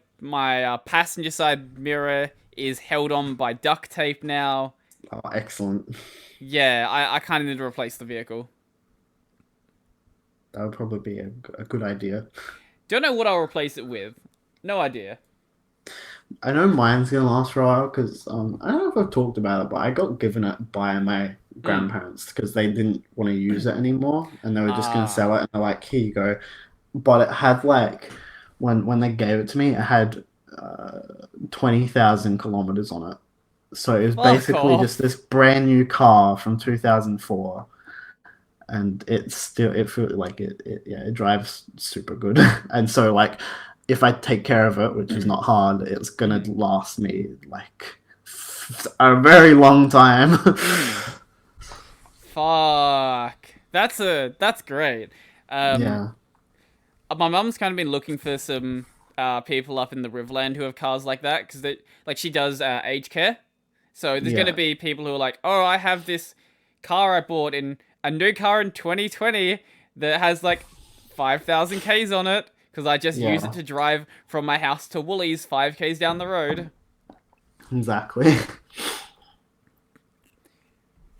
passenger side mirror is held on by duct tape now. Oh, excellent. Yeah, I kind of need to replace the vehicle. That would probably be a good idea. Don't know what I'll replace it with. No idea. I know mine's gonna last for a while because I don't know if I've talked about it, but I got given it by my grandparents because they didn't want to use it anymore and they were just gonna sell it, and they're like, "Here you go." But it had like when they gave it to me, it had 20,000 kilometers on it, so it was basically just this brand new car from 2004, and it feels like it drives super good, and so like. If I take care of it, which is not hard, it's gonna last me like a very long time. Fuck, that's great. Yeah. My mum's kind of been looking for some people up in the Riverland who have cars like that because she does aged care. So there's gonna be people who are like, oh, I have this car I bought in a new car in 2020 that has like 5,000 Ks on it. Because I just use it to drive from my house to Woolies 5Ks down the road. Exactly.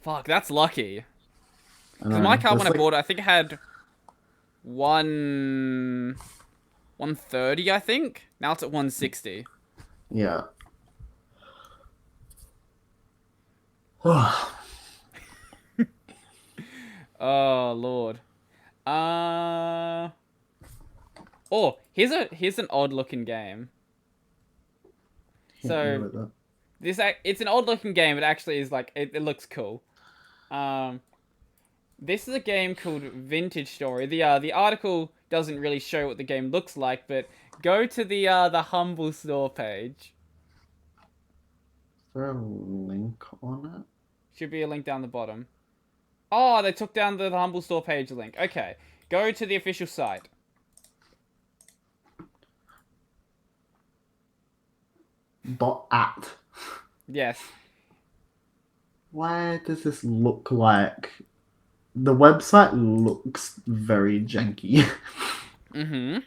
Fuck, that's lucky. Because my car, when I bought it, I think it had 130, I think. Now it's at 160. Yeah. Oh, Lord. Oh, here's an odd looking game. So it's an odd looking game. It actually is like it looks cool. This is a game called Vintage Story. The article doesn't really show what the game looks like, but go to the Humble Store page. there a link on it? Should be a link down the bottom. Oh, they took down the Humble Store page link. Okay. Go to the official site. .at. Yes. Why does this look like... The website looks very janky. Mm-hmm.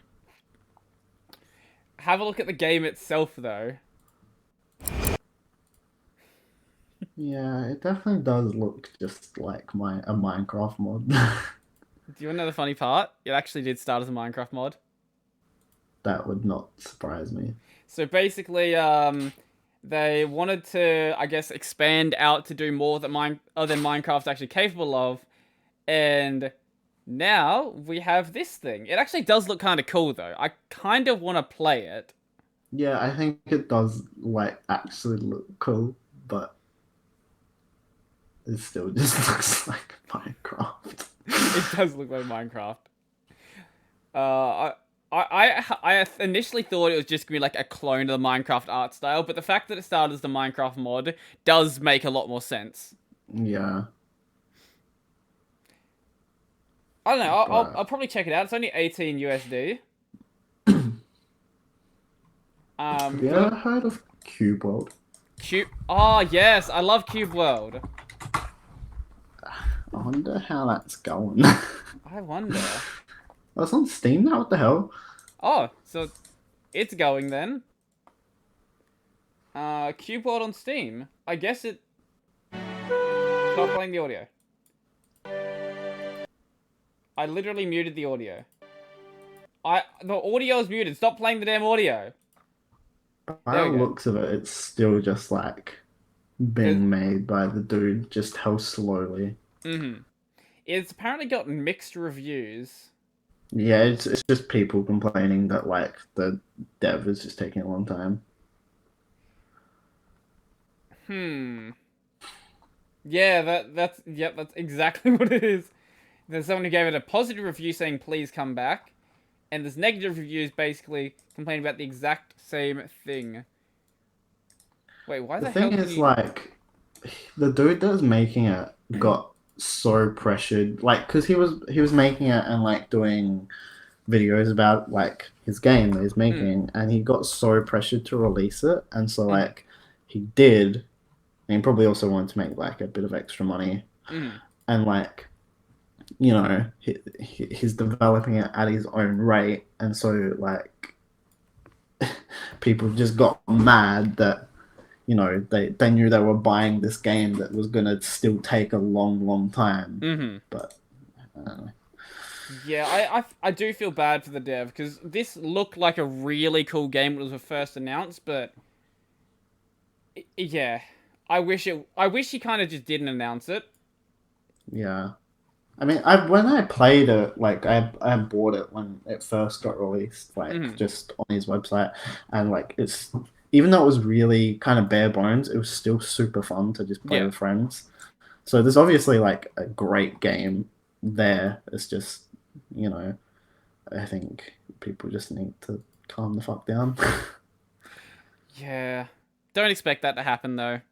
Have a look at the game itself, though. Yeah, it definitely does look just like a Minecraft mod. Do you want to know the funny part? It actually did start as a Minecraft mod. That would not surprise me. So basically, they wanted to, I guess, expand out to do more than Minecraft's actually capable of, and now we have this thing. It actually does look kind of cool, though. I kind of want to play it. Yeah, I think it does like actually look cool, but it still just looks like Minecraft. It does look like Minecraft. I initially thought it was just gonna be like a clone of the Minecraft art style, but the fact that it started as the Minecraft mod does make a lot more sense. Yeah. I don't know. I'll probably check it out. It's only 18 USD. Have you ever heard of Cube World? Oh yes, I love Cube World. I wonder how that's going. I wonder. That's on Steam now. What the hell? Oh, so it's going then. Cube World on Steam. I guess it. Stop playing the audio. I literally muted the audio. The audio is muted. Stop playing the damn audio. By the looks of it, it's still just like being made by the dude, just how slowly. Mm-hmm. It's apparently got mixed reviews. Yeah, it's just people complaining that like the dev is just taking a long time. Yeah, that's exactly what it is. There's someone who gave it a positive review saying please come back. And there's negative reviews basically complaining about the exact same thing. Wait, why the hell? The thing is, like, the dude that was making it got so pressured, like, because he was making it and like doing videos about like his game that he's making, and he got so pressured to release it, and so like he did, and he probably also wanted to make like a bit of extra money, and like, you know, he's developing it at his own rate, and so like people just got mad that, you know, they knew they were buying this game that was gonna still take a long time. But I don't know. Yeah, I do feel bad for the dev because this looked like a really cool game when it was first announced, but yeah, I wish he kind of just didn't announce it. Yeah. I mean, when I played it, like I bought it when it first got released, like just on his website, and like it's, even though it was really kind of bare bones, it was still super fun to just play with friends. So there's obviously like a great game there. It's just, you know, I think people just need to calm the fuck down. Yeah, don't expect that to happen though.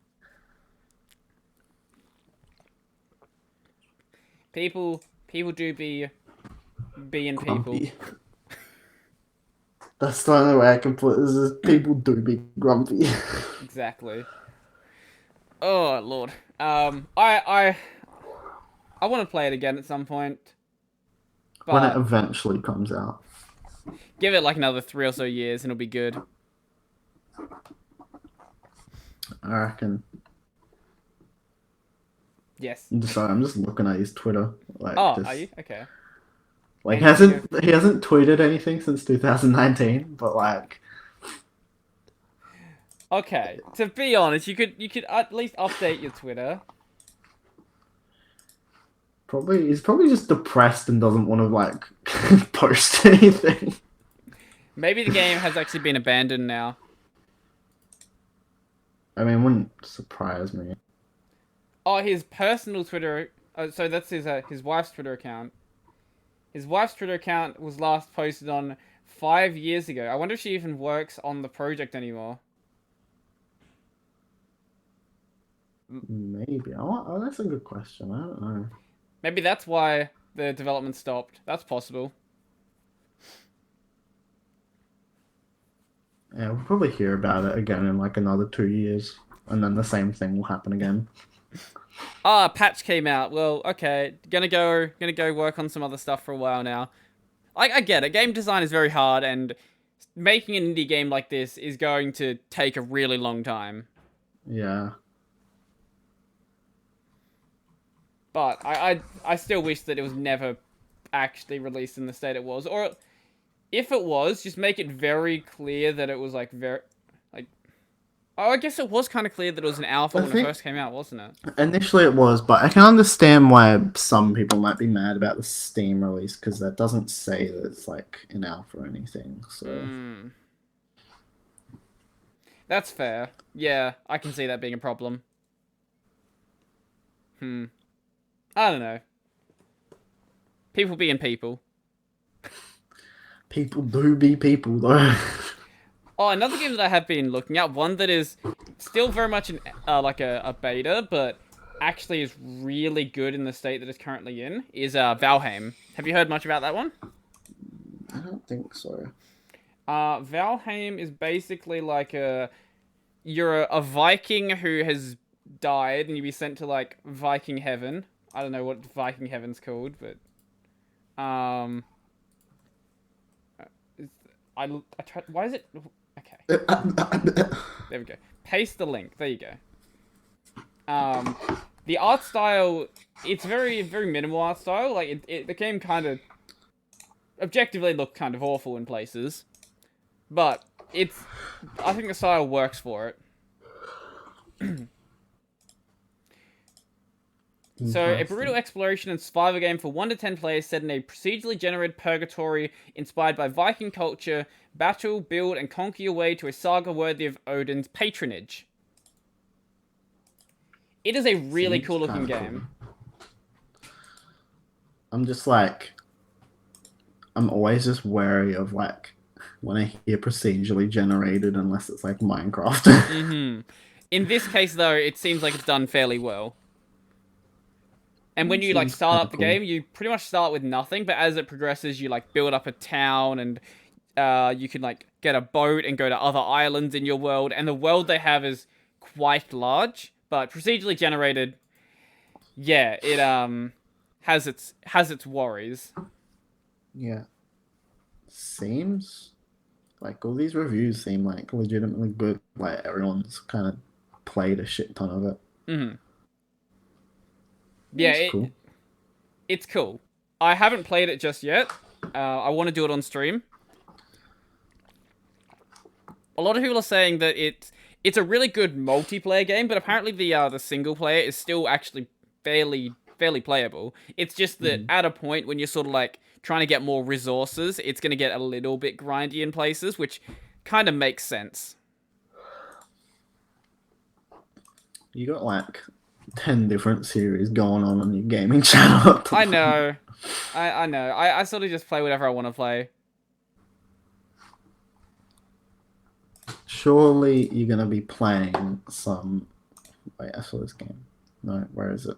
People do be being people. That's the only way I can put this, is people do be grumpy. Exactly. Oh Lord. I want to play it again at some point. But when it eventually comes out. Give it like another 3 or so years and it'll be good. I reckon. Yes. Sorry, I'm just looking at his Twitter. Like, are you? Okay. Like, he hasn't tweeted anything since 2019, but like. Okay, to be honest, you could at least update your Twitter. He's probably just depressed and doesn't want to like post anything. Maybe the game has actually been abandoned now. I mean, it wouldn't surprise me. Oh, his personal Twitter. So that's his wife's Twitter account. His wife's Twitter account was last posted on 5 years ago. I wonder if she even works on the project anymore. Maybe. Oh, that's a good question. I don't know. Maybe that's why the development stopped. That's possible. Yeah, we'll probably hear about it again in like another 2 years, and then the same thing will happen again. Ah, patch came out. Well, okay, gonna go work on some other stuff for a while now. I get it. Game design is very hard, and making an indie game like this is going to take a really long time. Yeah. But I still wish that it was never actually released in the state it was, or if it was, just make it very clear that it was like very like. Oh, I guess it was kind of clear that it was an alpha I when it think first came out, wasn't it? initially it was, but I can understand why some people might be mad about the Steam release because that doesn't say that it's like an alpha or anything. So That's fair. Yeah, I can see that being a problem. I don't know. People being people. people do be people though. Oh, another game that I have been looking at, one that is still very much like a beta, but actually is really good in the state that it's currently in, is Valheim. Have you heard much about that one? I don't think so. Valheim is basically like you're a Viking who has died and you be sent to like Viking heaven. I don't know what Viking heaven's called, but um, I tried. Why is it? Okay, there we go. Paste the link. There you go. The art style, it's very minimal art style. Like it became kind of objectively looked kind of awful in places, but I think the style works for it. So, a brutal exploration and survival game for 1 to 10 players set in a procedurally generated purgatory inspired by Viking culture. Battle, build, and conquer your way to a saga worthy of Odin's patronage. It is a really cool looking game. I'm just like, I'm always just wary of like when I hear procedurally generated, unless it's like Minecraft. In this case, though, it seems like it's done fairly well. And when you like start up the game, you pretty much start with nothing, but as it progresses, you like build up a town and you can like get a boat and go to other islands in your world. And the world they have is quite large, but procedurally generated. Yeah, it has its worries. Yeah. Seems like all these reviews seem like legitimately good. Like everyone's kind of played a shit ton of it. Yeah, it's cool. I haven't played it just yet. I want to do it on stream. A lot of people are saying that it's a really good multiplayer game, but apparently the single player is still actually fairly playable. It's just that at a point when you're sort of like trying to get more resources, it's going to get a little bit grindy in places, which kind of makes sense. You got like 10 different series going on your gaming channel. I know. I know. I sort of just play whatever I want to play. Surely you're going to be playing some... Wait, I saw this game. No, where is it?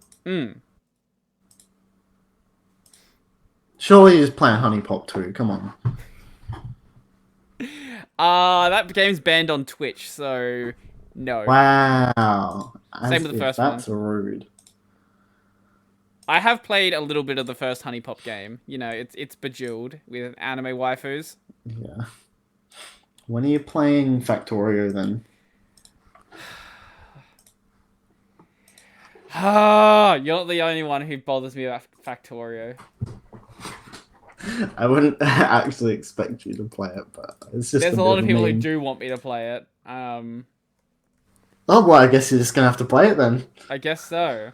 Surely you're just playing Honey Pop 2. Come on. That game's banned on Twitch, so no. Wow. Same with the first one. That's rude. I have played a little bit of the first Honey Pop game. You know, it's Bejeweled with anime waifus. Yeah. When are you playing Factorio then? You're not the only one who bothers me about Factorio. I wouldn't actually expect you to play it, but it's just There's a lot of people who do want me to play it. Oh, well, I guess you're just gonna have to play it then. I guess so.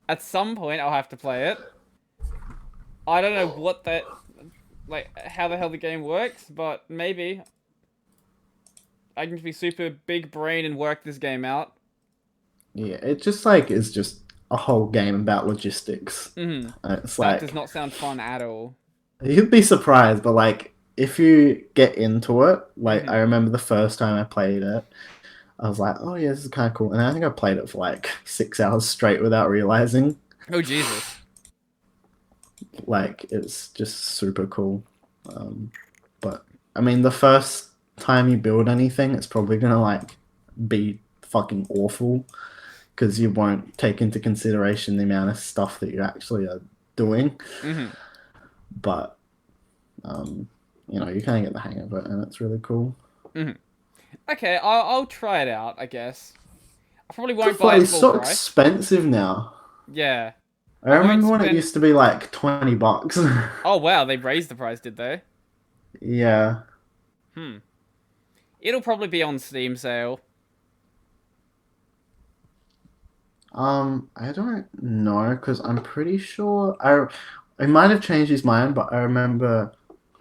At some point, I'll have to play it. I don't know what that... Like, how the hell the game works, but maybe. I can be super big brain and work this game out. Yeah, it just like is just a whole game about logistics. It's That does not sound fun at all. You'd be surprised, but like if you get into it, like I remember the first time I played it, I was like, oh yeah, this is kind of cool. And I think I played it for like 6 hours straight without realizing. Oh Jesus. Like it's just super cool. But I mean, the first time you build anything, it's probably gonna like be fucking awful because you won't take into consideration the amount of stuff that you actually are doing. Mm-hmm. But you kind of get the hang of it, and it's really cool. Mm-hmm. Okay, I'll try it out, I guess. I probably The won't buy fuck, it it's full so price. expensive now. Yeah. I I won't remember when it spend... used to be like $20. Oh, wow, they raised the price, did they? Yeah. Hmm. It'll probably be on Steam sale. I don't know because I'm pretty sure I might have changed his mind, but I remember.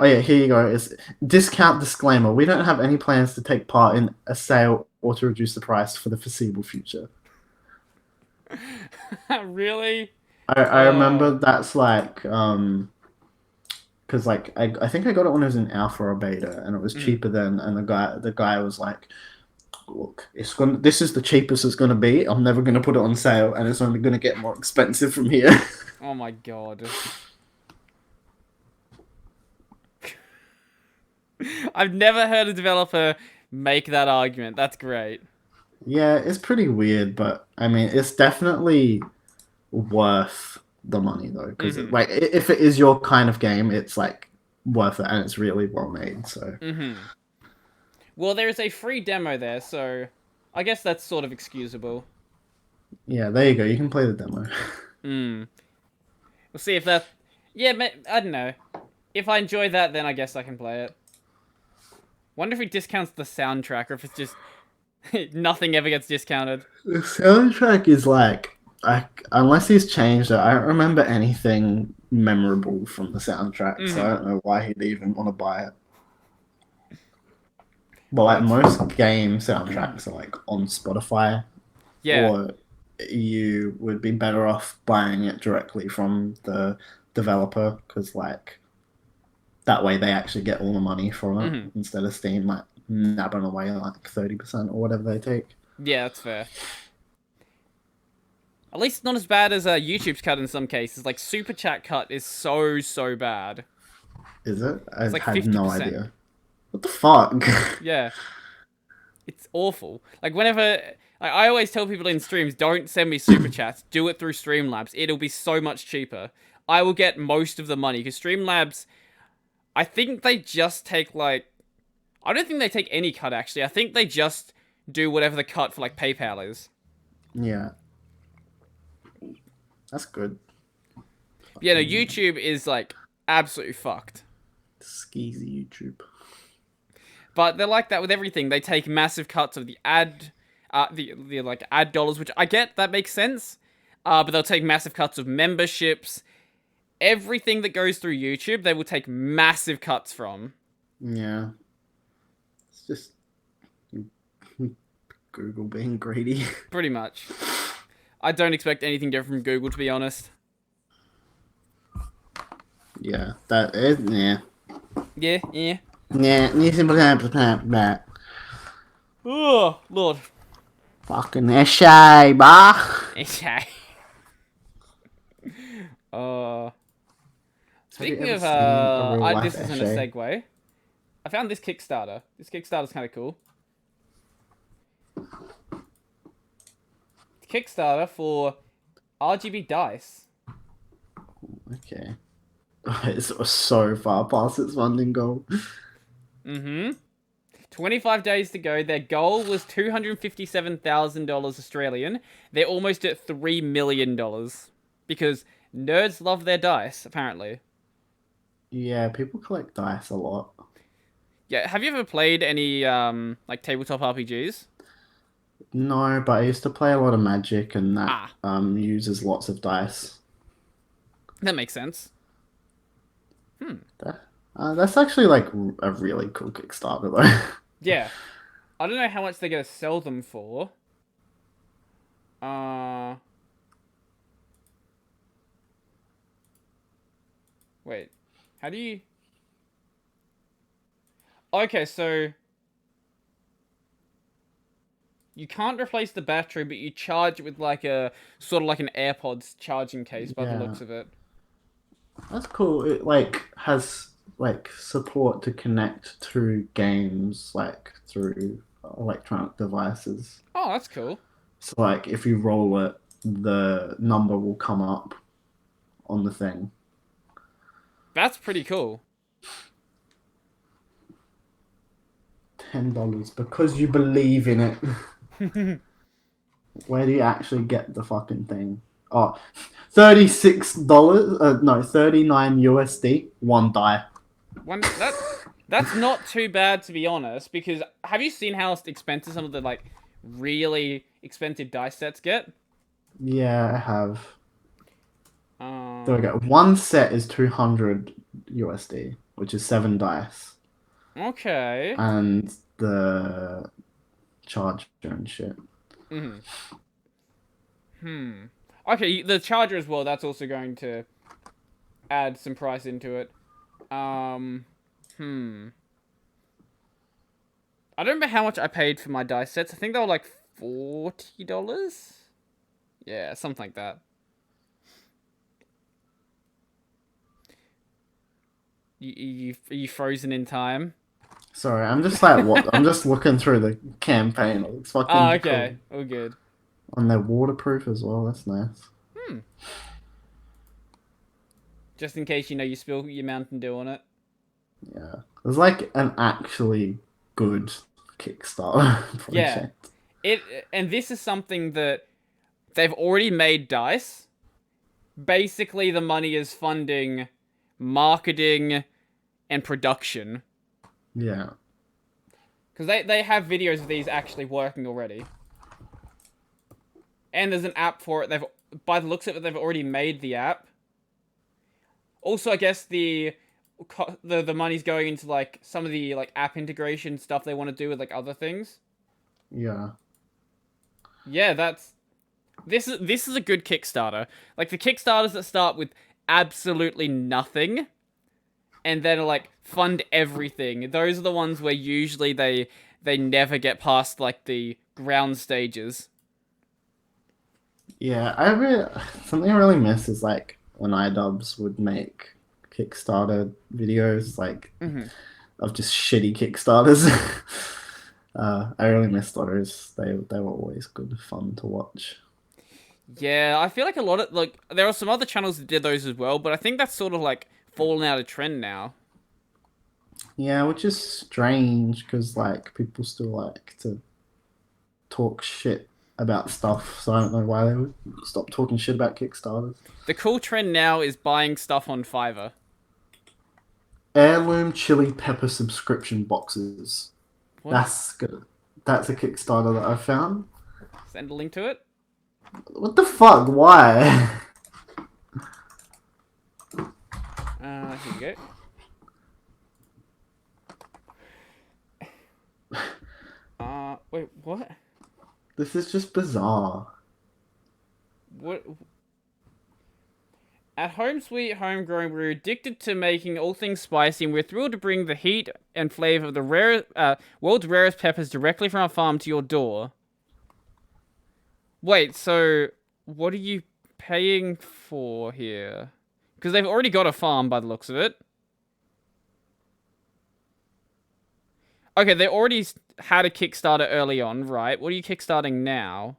Oh yeah, here you go. It's discount disclaimer. We don't have any plans to take part in a sale or to reduce the price for the foreseeable future. Really? I remember Oh. that's like because like I think I got it when it was in alpha or beta and it was Mm. cheaper then and the guy was like, look, this is the cheapest it's gonna be. I'm never gonna put it on sale and it's only gonna get more expensive from here. Oh my god. I've never heard a developer make that argument. That's great. Yeah, it's pretty weird, but I mean, it's definitely worth the money though, because Mm-hmm. like if it is your kind of game, it's like worth it and it's really well made. So Mm-hmm. Well, there is a free demo there, so I guess that's sort of excusable. yeah, there you go. You can play the demo. Hmm. We'll see if that... Yeah, I don't know. If I enjoy that, then I guess I can play it. Wonder if he discounts the soundtrack, or if it's just... nothing ever gets discounted. The soundtrack is like, unless he's changed it, I don't remember anything memorable from the soundtrack, so I Mm-hmm. don't know why he'd even want to buy it. But Oh, like that's... most game soundtracks are like on Spotify, Yeah. or you would be better off buying it directly from the developer because like that way they actually get all the money from it Mm-hmm. instead of Steam like nabbing away like 30% or whatever they take. Yeah, that's fair. At least it's not as bad as YouTube's cut in some cases. Like, Super Chat cut is so bad. Is it? I It's like had no 50%. idea. What the fuck? Yeah. It's awful. Like, whenever... Like, I always tell people in streams, don't send me Super Chats. Do it through Streamlabs. It'll be so much cheaper. I will get most of the money. Because Streamlabs, I think they just take, like... I don't think they take any cut, actually. I think they just do whatever the cut for, like, PayPal is. Yeah, that's good. Yeah, no, YouTube is, like, absolutely fucked. Skeezy YouTube. But they're like that with everything. They take massive cuts of the the like ad dollars, which I get, that makes sense. But they'll take massive cuts of memberships. Everything that goes through YouTube, they will take massive cuts from. Yeah, it's just Google being greedy. Pretty much. I don't expect anything different from Google, to be honest. Yeah, that is yeah. Yeah, yeah. Yeah, that. Oh, Lord. Fucking essay, bah. Okay. Uh, Have you Speaking ever of, seen a real life this isn't a essay? segue. I found this Kickstarter. This Kickstarter's kind of cool. Kickstarter for Rgb Dice. Okay. It's so far past its funding goal. Mm-hmm. 25 days to go. Their goal was $257,000 Australian. They're almost at $3 million. Because nerds love their dice, apparently. Yeah, people collect dice a lot. Yeah, have you ever played any, like, tabletop RPGs? No, but I used to play a lot of Magic, and that Ah, uses lots of dice. that makes sense. That's actually like a really cool Kickstarter, though. Yeah. I don't know how much they're going to sell them for. Uh... Wait. How do you... Okay, so... You can't replace the battery, but you charge it with like a sort of like an AirPods charging case by the Yeah, looks of it. that's cool. It like has like support to connect through games, like through electronic devices. Oh, that's cool. So like if you roll it, the number will come up on the thing. That's pretty cool. $10 because you believe in it. Where do you actually get the fucking thing? Oh, $36. No, 39 USD. One die. That's not too bad to be honest. Because have you seen how expensive some of the like really expensive dice sets get? Yeah, I have. There we Um. go. One set is 200 USD, which is 7 dice, Okay. and the charger and shit. Hmm. Hmm. Okay, the charger as well. That's also going to add some price into it. Um. Hmm. I don't remember how much I paid for my dice sets. I think they were like $40. Yeah, something like that. You frozen in time? Sorry, I'm just like what? I'm just looking through the campaign. It's Oh, fucking okay. cool, All good. and they're waterproof as well. That's nice. Hmm. Just in case you spill your Mountain Dew on it. Yeah, it's like an actually good Kickstarter Yeah. project. And this is something that they've already made dice. Basically, the money is funding marketing and production. Yeah, Because they have videos of these actually working already. And there's an app for it. By the looks of it, they've already made the app. Also, I guess the money's going into like some of the like app integration stuff they want to do with like other things. yeah, Yeah, this is a good Kickstarter. Like the Kickstarters that start with absolutely nothing and then like fund everything. Those are the ones where usually they never get past like the ground stages. yeah. Something I really miss is like when iDubbbz would make Kickstarter videos, like Hmm. of just shitty Kickstarters. I really miss those. They were always good fun to watch. Yeah, I feel like a lot of like there are some other channels that did those as well, but I think that's sort of like fallen out of trend now. Yeah, which is strange because like people still like to talk shit about stuff, so I don't know why they would stop talking shit about Kickstarters. The cool trend now is buying stuff on Fiverr. Heirloom chili pepper subscription boxes. What? That's good. That's a Kickstarter that I found. Send a link to it. What the fuck? Why? Here you go. Wait, what? This is just bizarre. What? At Home Sweet Homegrown, we're addicted to making all things spicy, and we're thrilled to bring the heat and flavor of the world's rarest peppers directly from our farm to your door. Wait, so what are you paying for here? Because they've already got a farm by the looks of it. Okay, they already had a Kickstarter early on, right? What are you kickstarting now?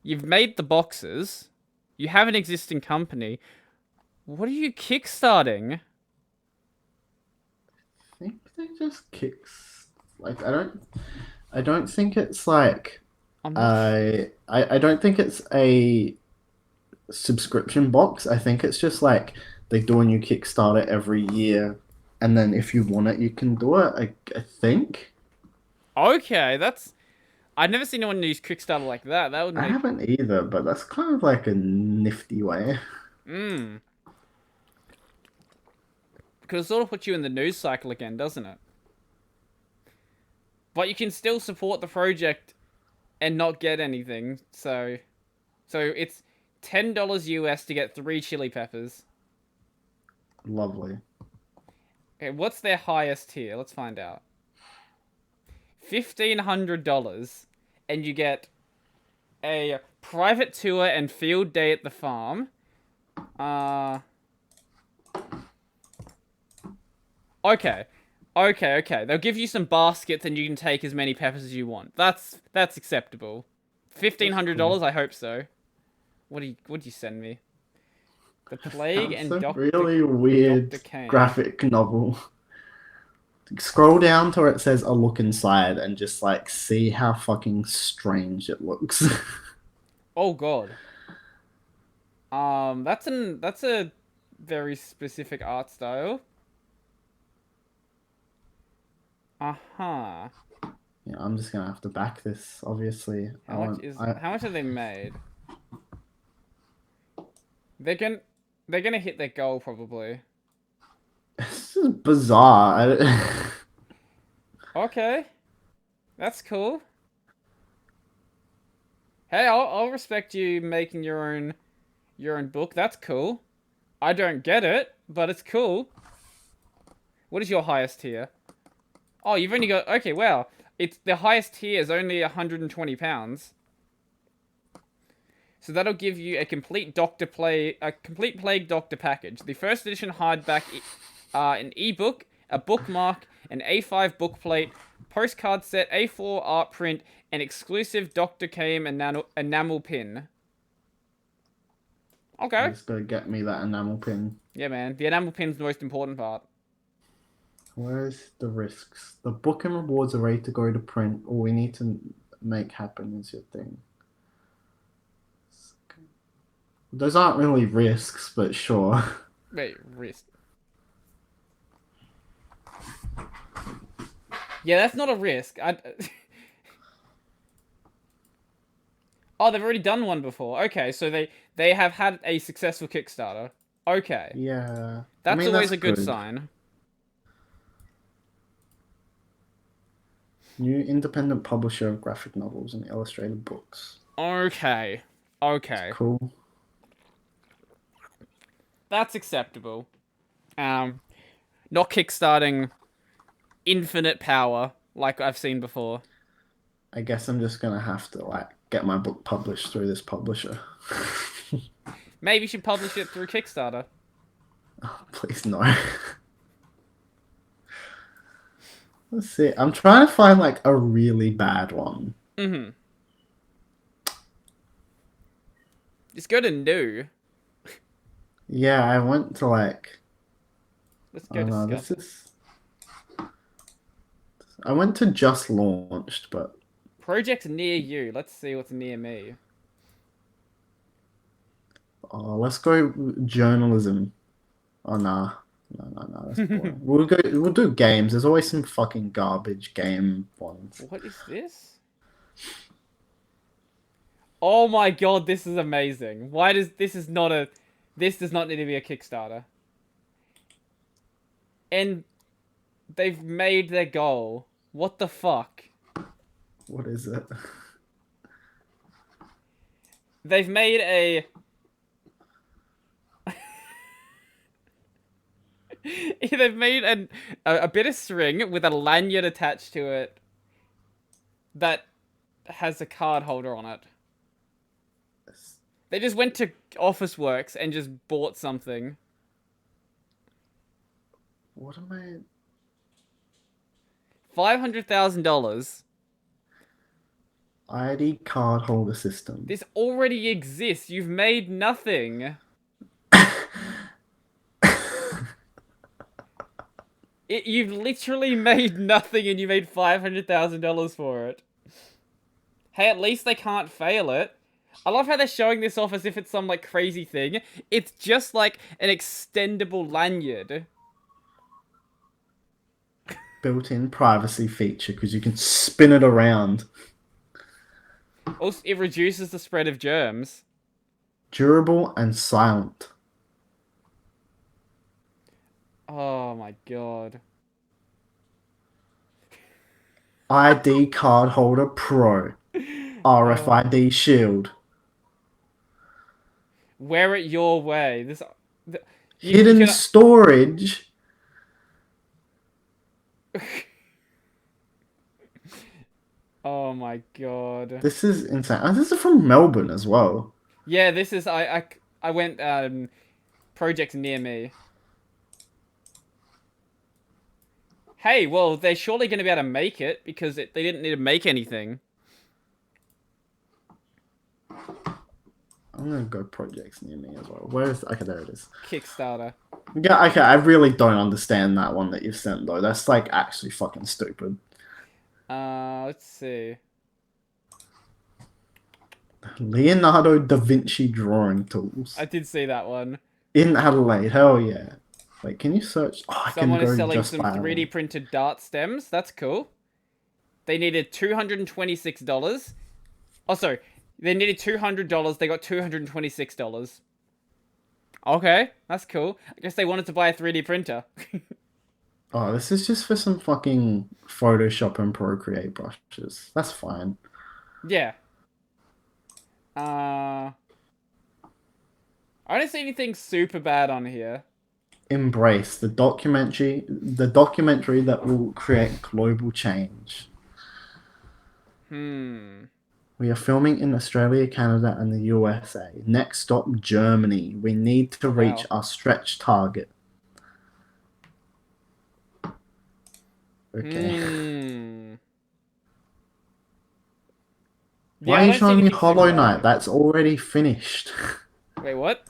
You've made the boxes. You have an existing company. What are you kickstarting? I think they just kicks. Like I don't think it's like. I'm not. I don't think it's a subscription box. I think it's just like they do a new Kickstarter every year, and then if you want it, you can do it. I think. Okay, that's. I've never seen anyone use Kickstarter like that. That would I make. haven't either, but that's kind of like a nifty way. Mmm. Because it sort of puts you in the news cycle again, doesn't it? But you can still support the project and not get anything. So it's $10 US to get 3 chili peppers. Lovely. Okay, what's their highest tier? Let's find out. $1,500, and you get a private tour and field day at the farm. Okay. Okay. They'll give you some baskets and you can take as many peppers as you want. That's acceptable. $1,500, I hope so. What'd you send me? The Plague That's and a really weird Dr. Kane. graphic novel. Scroll down to where it says a look inside and just like see how fucking strange it looks. Oh god. That's a very specific art style. Uh-huh. Yeah, I'm just gonna have to back this, obviously. How much have they made? They're gonna hit their goal probably. This is bizarre. Okay. That's cool. Hey, I'll respect you making your own book. That's cool. I don't get it, but it's cool. What is your highest tier? Oh, you've only got... Okay, wow. It's the highest tier is only £120. So that'll give you a complete complete Plague Doctor package. The first edition hardback, an ebook, a bookmark, an A5 bookplate, postcard set, A4 art print, an exclusive Dr. Kame enamel pin. Okay. Just gotta get me that enamel pin. Yeah, man. The enamel pin's the most important part. Where's the risks? The book and rewards are ready to go to print. All we need to make happen is your thing. Those aren't really risks, but sure. Wait, risk. Yeah, that's not a risk. Oh, they've already done one before. Okay, so they have had a successful Kickstarter. Okay. Yeah. That's always a good sign. New independent publisher of graphic novels and illustrated books. Okay. Cool. That's acceptable. Not kickstarting infinite power like I've seen before. I guess I'm just gonna have to like get my book published through this publisher. Maybe you should publish it through Kickstarter. Oh, please no. Let's see. I'm trying to find like a really bad one. Mm-hmm. Just go to new. Yeah, I went to like. Let's go to discuss. I went to just launched, but projects near you. Let's see what's near me. oh, let's go journalism. Oh nah. No, that's boring. We'll do games. There's always some fucking garbage game ones. What is this? Oh my god, this is amazing. Why does this does not need to be a Kickstarter. And they've made their goal. What the fuck? What is it? They've made They've made a bit of string with a lanyard attached to it that has a card holder on it. They just went to Officeworks and just bought something. What am I... $500,000. ID card holder system. This already exists. You've made nothing. You've literally made nothing and you made $500,000 for it. Hey, at least they can't fail it. I love how they're showing this off as if it's some, like, crazy thing. It's just, like, an extendable lanyard. Built-in privacy feature, because you can spin it around. Also, it reduces the spread of germs. Durable and silent. Oh my god. ID card holder pro. RFID shield. Wear it your way. Hidden storage. Oh my god. This is insane. And this is from Melbourne as well. Yeah, this is I went project near me. Hey, well, they're surely going to be able to make it because they didn't need to make anything. I'm gonna go projects near me as well. Where is? Okay, there it is. Kickstarter. Yeah, okay. I really don't understand that one that you've sent though. That's like actually fucking stupid. Let's see. Leonardo da Vinci drawing tools I did see that one. in Adelaide. Hell yeah! Wait, can you search? Oh, I can Someone is go selling just some by 3D printed dart stems. That's cool. They needed $226. Oh, sorry. They needed $200. They got $226. Okay, that's cool. I guess they wanted to buy a 3D printer. Oh, this is just for some fucking Photoshop and Procreate brushes. That's fine. Yeah. I don't see anything super bad on here. Embrace the documentary that will create global change. We are filming in Australia, Canada, and the USA. Next stop, Germany. We need to reach our stretch target. Okay. Why are you showing me Hollow Knight? That's already finished. Wait, what?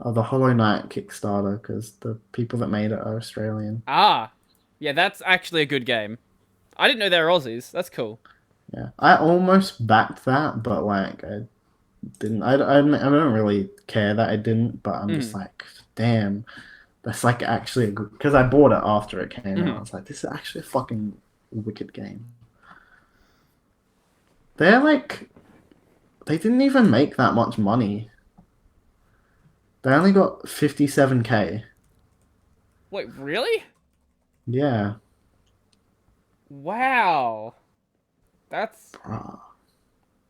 Oh, the Hollow Knight Kickstarter, because the people that made it are Australian. Ah. Yeah, that's actually a good game. I didn't know they were Aussies. That's cool. Yeah, I almost backed that, but like I didn't. I don't really care that I didn't, but I'm just like, damn, that's like actually a good. Because I bought it after it came out. I was like, this is actually a fucking wicked game. They're like, they didn't even make that much money. They only got 57K. Wait, really? Yeah. Wow. That's... Bruh.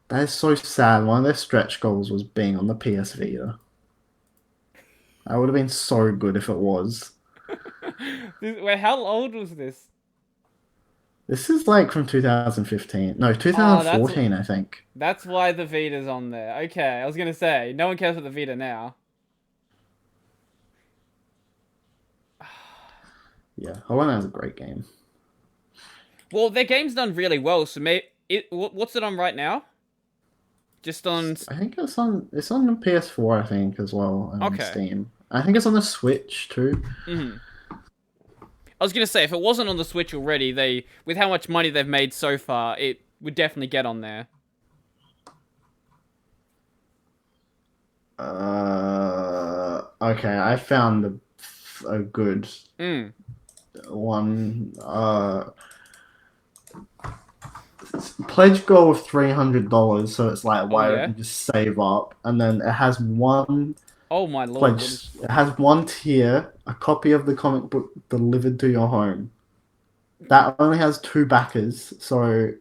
That is so sad. One of their stretch goals was being on the PS Vita. That would have been so good if it was. Wait, how old was this? This is like from 2015. No, 2014, I think. That's why the Vita's on there. Okay, I was gonna say, no one cares about the Vita now. Yeah, Hollow Knight is a great game. Well, their game's done really well, so what's it on right now? Just on... I think it's on the PS4, I think, as well, and on Steam. I think it's on the Switch, too. I was gonna say, if it wasn't on the Switch already, with how much money they've made so far, it would definitely get on there. Okay, I found a good one. Pledge goal of $300, so it's like, why don't you just save up? And then it has one. Oh my lord! It has one tier, a copy of the comic book delivered to your home. That only has 2 backers, and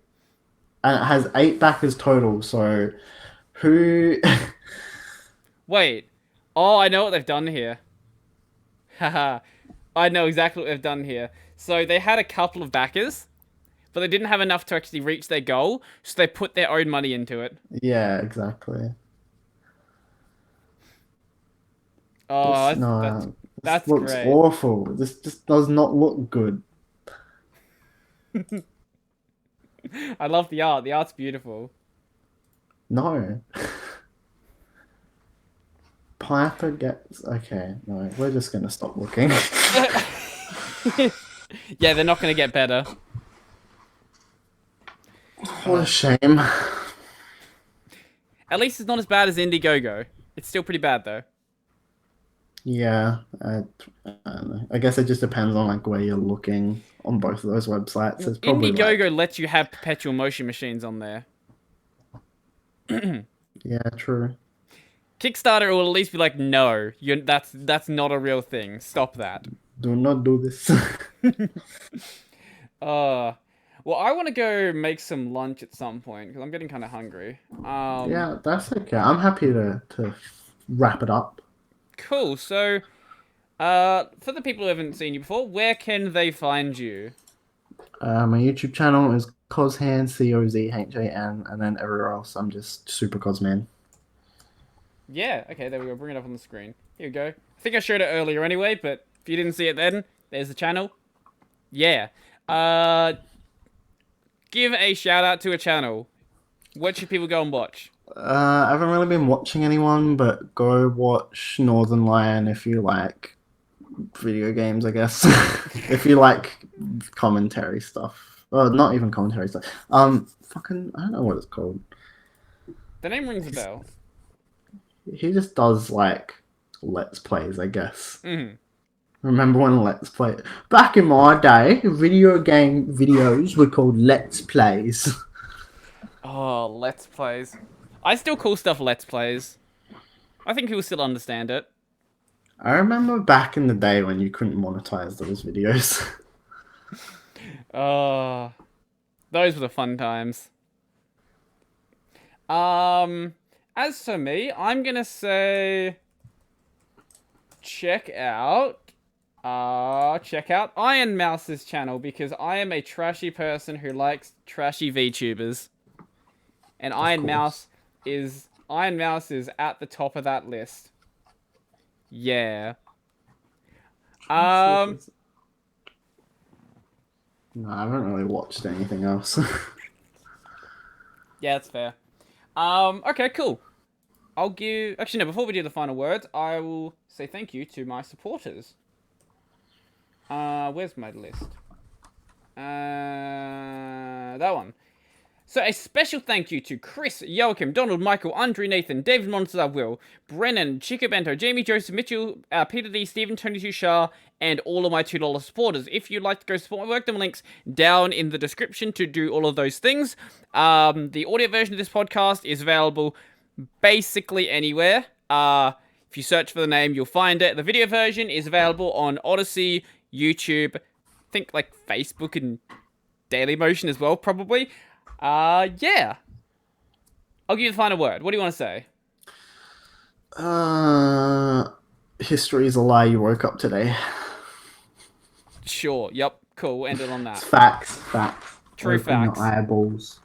it has 8 backers total. So, who? Wait. Oh, I know what they've done here. Haha. I know exactly what they've done here. So they had a couple of backers, but they didn't have enough to actually reach their goal, so they put their own money into it. Yeah, exactly. Oh, that's looks great. awful. This just does not look good. I love the art. The art's beautiful. No. Piper gets... Okay, no, we're just going to stop looking. Yeah, they're not going to get better. What a shame. At least it's not as bad as Indiegogo. It's still pretty bad, though. Yeah, I don't know. I guess it just depends on like where you're looking on both of those websites. It's probably Indiegogo lets you have perpetual motion machines on there. Yeah, true. Kickstarter will at least be like, no, that's not a real thing. Stop that. Do not do this. Well, I want to go make some lunch at some point because I'm getting kind of hungry. Yeah, that's okay. I'm happy to wrap it up. Cool. So, for the people who haven't seen you before, where can they find you? My YouTube channel is Cozhan, Cozhan, and then everywhere else I'm just Supercozman. Yeah, okay, there we go. Bring it up on the screen. Here we go. I think I showed it earlier anyway, but if you didn't see it then, there's the channel. Yeah. Give a shout out to a channel. What should people go and watch? I haven't really been watching anyone, but go watch Northern Lion if you like video games, I guess. If you like commentary stuff. Well, not even commentary stuff. Fucking, I don't know what it's called. The name rings a bell. He just does, like, Let's Plays, I guess. Mm-hmm. Remember when Let's Play... Back in my day, video game videos were called Let's Plays. Oh, Let's Plays. I still call stuff Let's Plays. I think people still understand it. I remember back in the day when you couldn't monetize those videos. Oh, those were the fun times. As for me, I'm gonna say check out Iron Mouse's channel because I am a trashy person who likes trashy VTubers. And Iron Mouse is at the top of that list. Yeah. No, I haven't really watched anything else. Yeah, that's fair. Okay, cool. Actually, no, before we do the final words, I will say thank you to my supporters. Where's my list? That one. So a special thank you to Chris, Joachim, Donald, Michael, Andre, Nathan, David Monster, Will, Brennan, Chico Bento, Jamie, Joseph, Mitchell, Peter D, Stephen, Tony Tushar, and all of my $2 supporters. If you'd like to go support my work, there are links down in the description to do all of those things. The audio version of this podcast is available basically anywhere. If you search for the name, you'll find it. The video version is available on Odyssey, YouTube, I think like Facebook and Dailymotion as well, probably. Yeah. I'll give you the final word. What do you want to say? History is a lie. You woke up today. Sure. Yep. Cool. We'll end it on that. Facts. True Open facts. your eyeballs.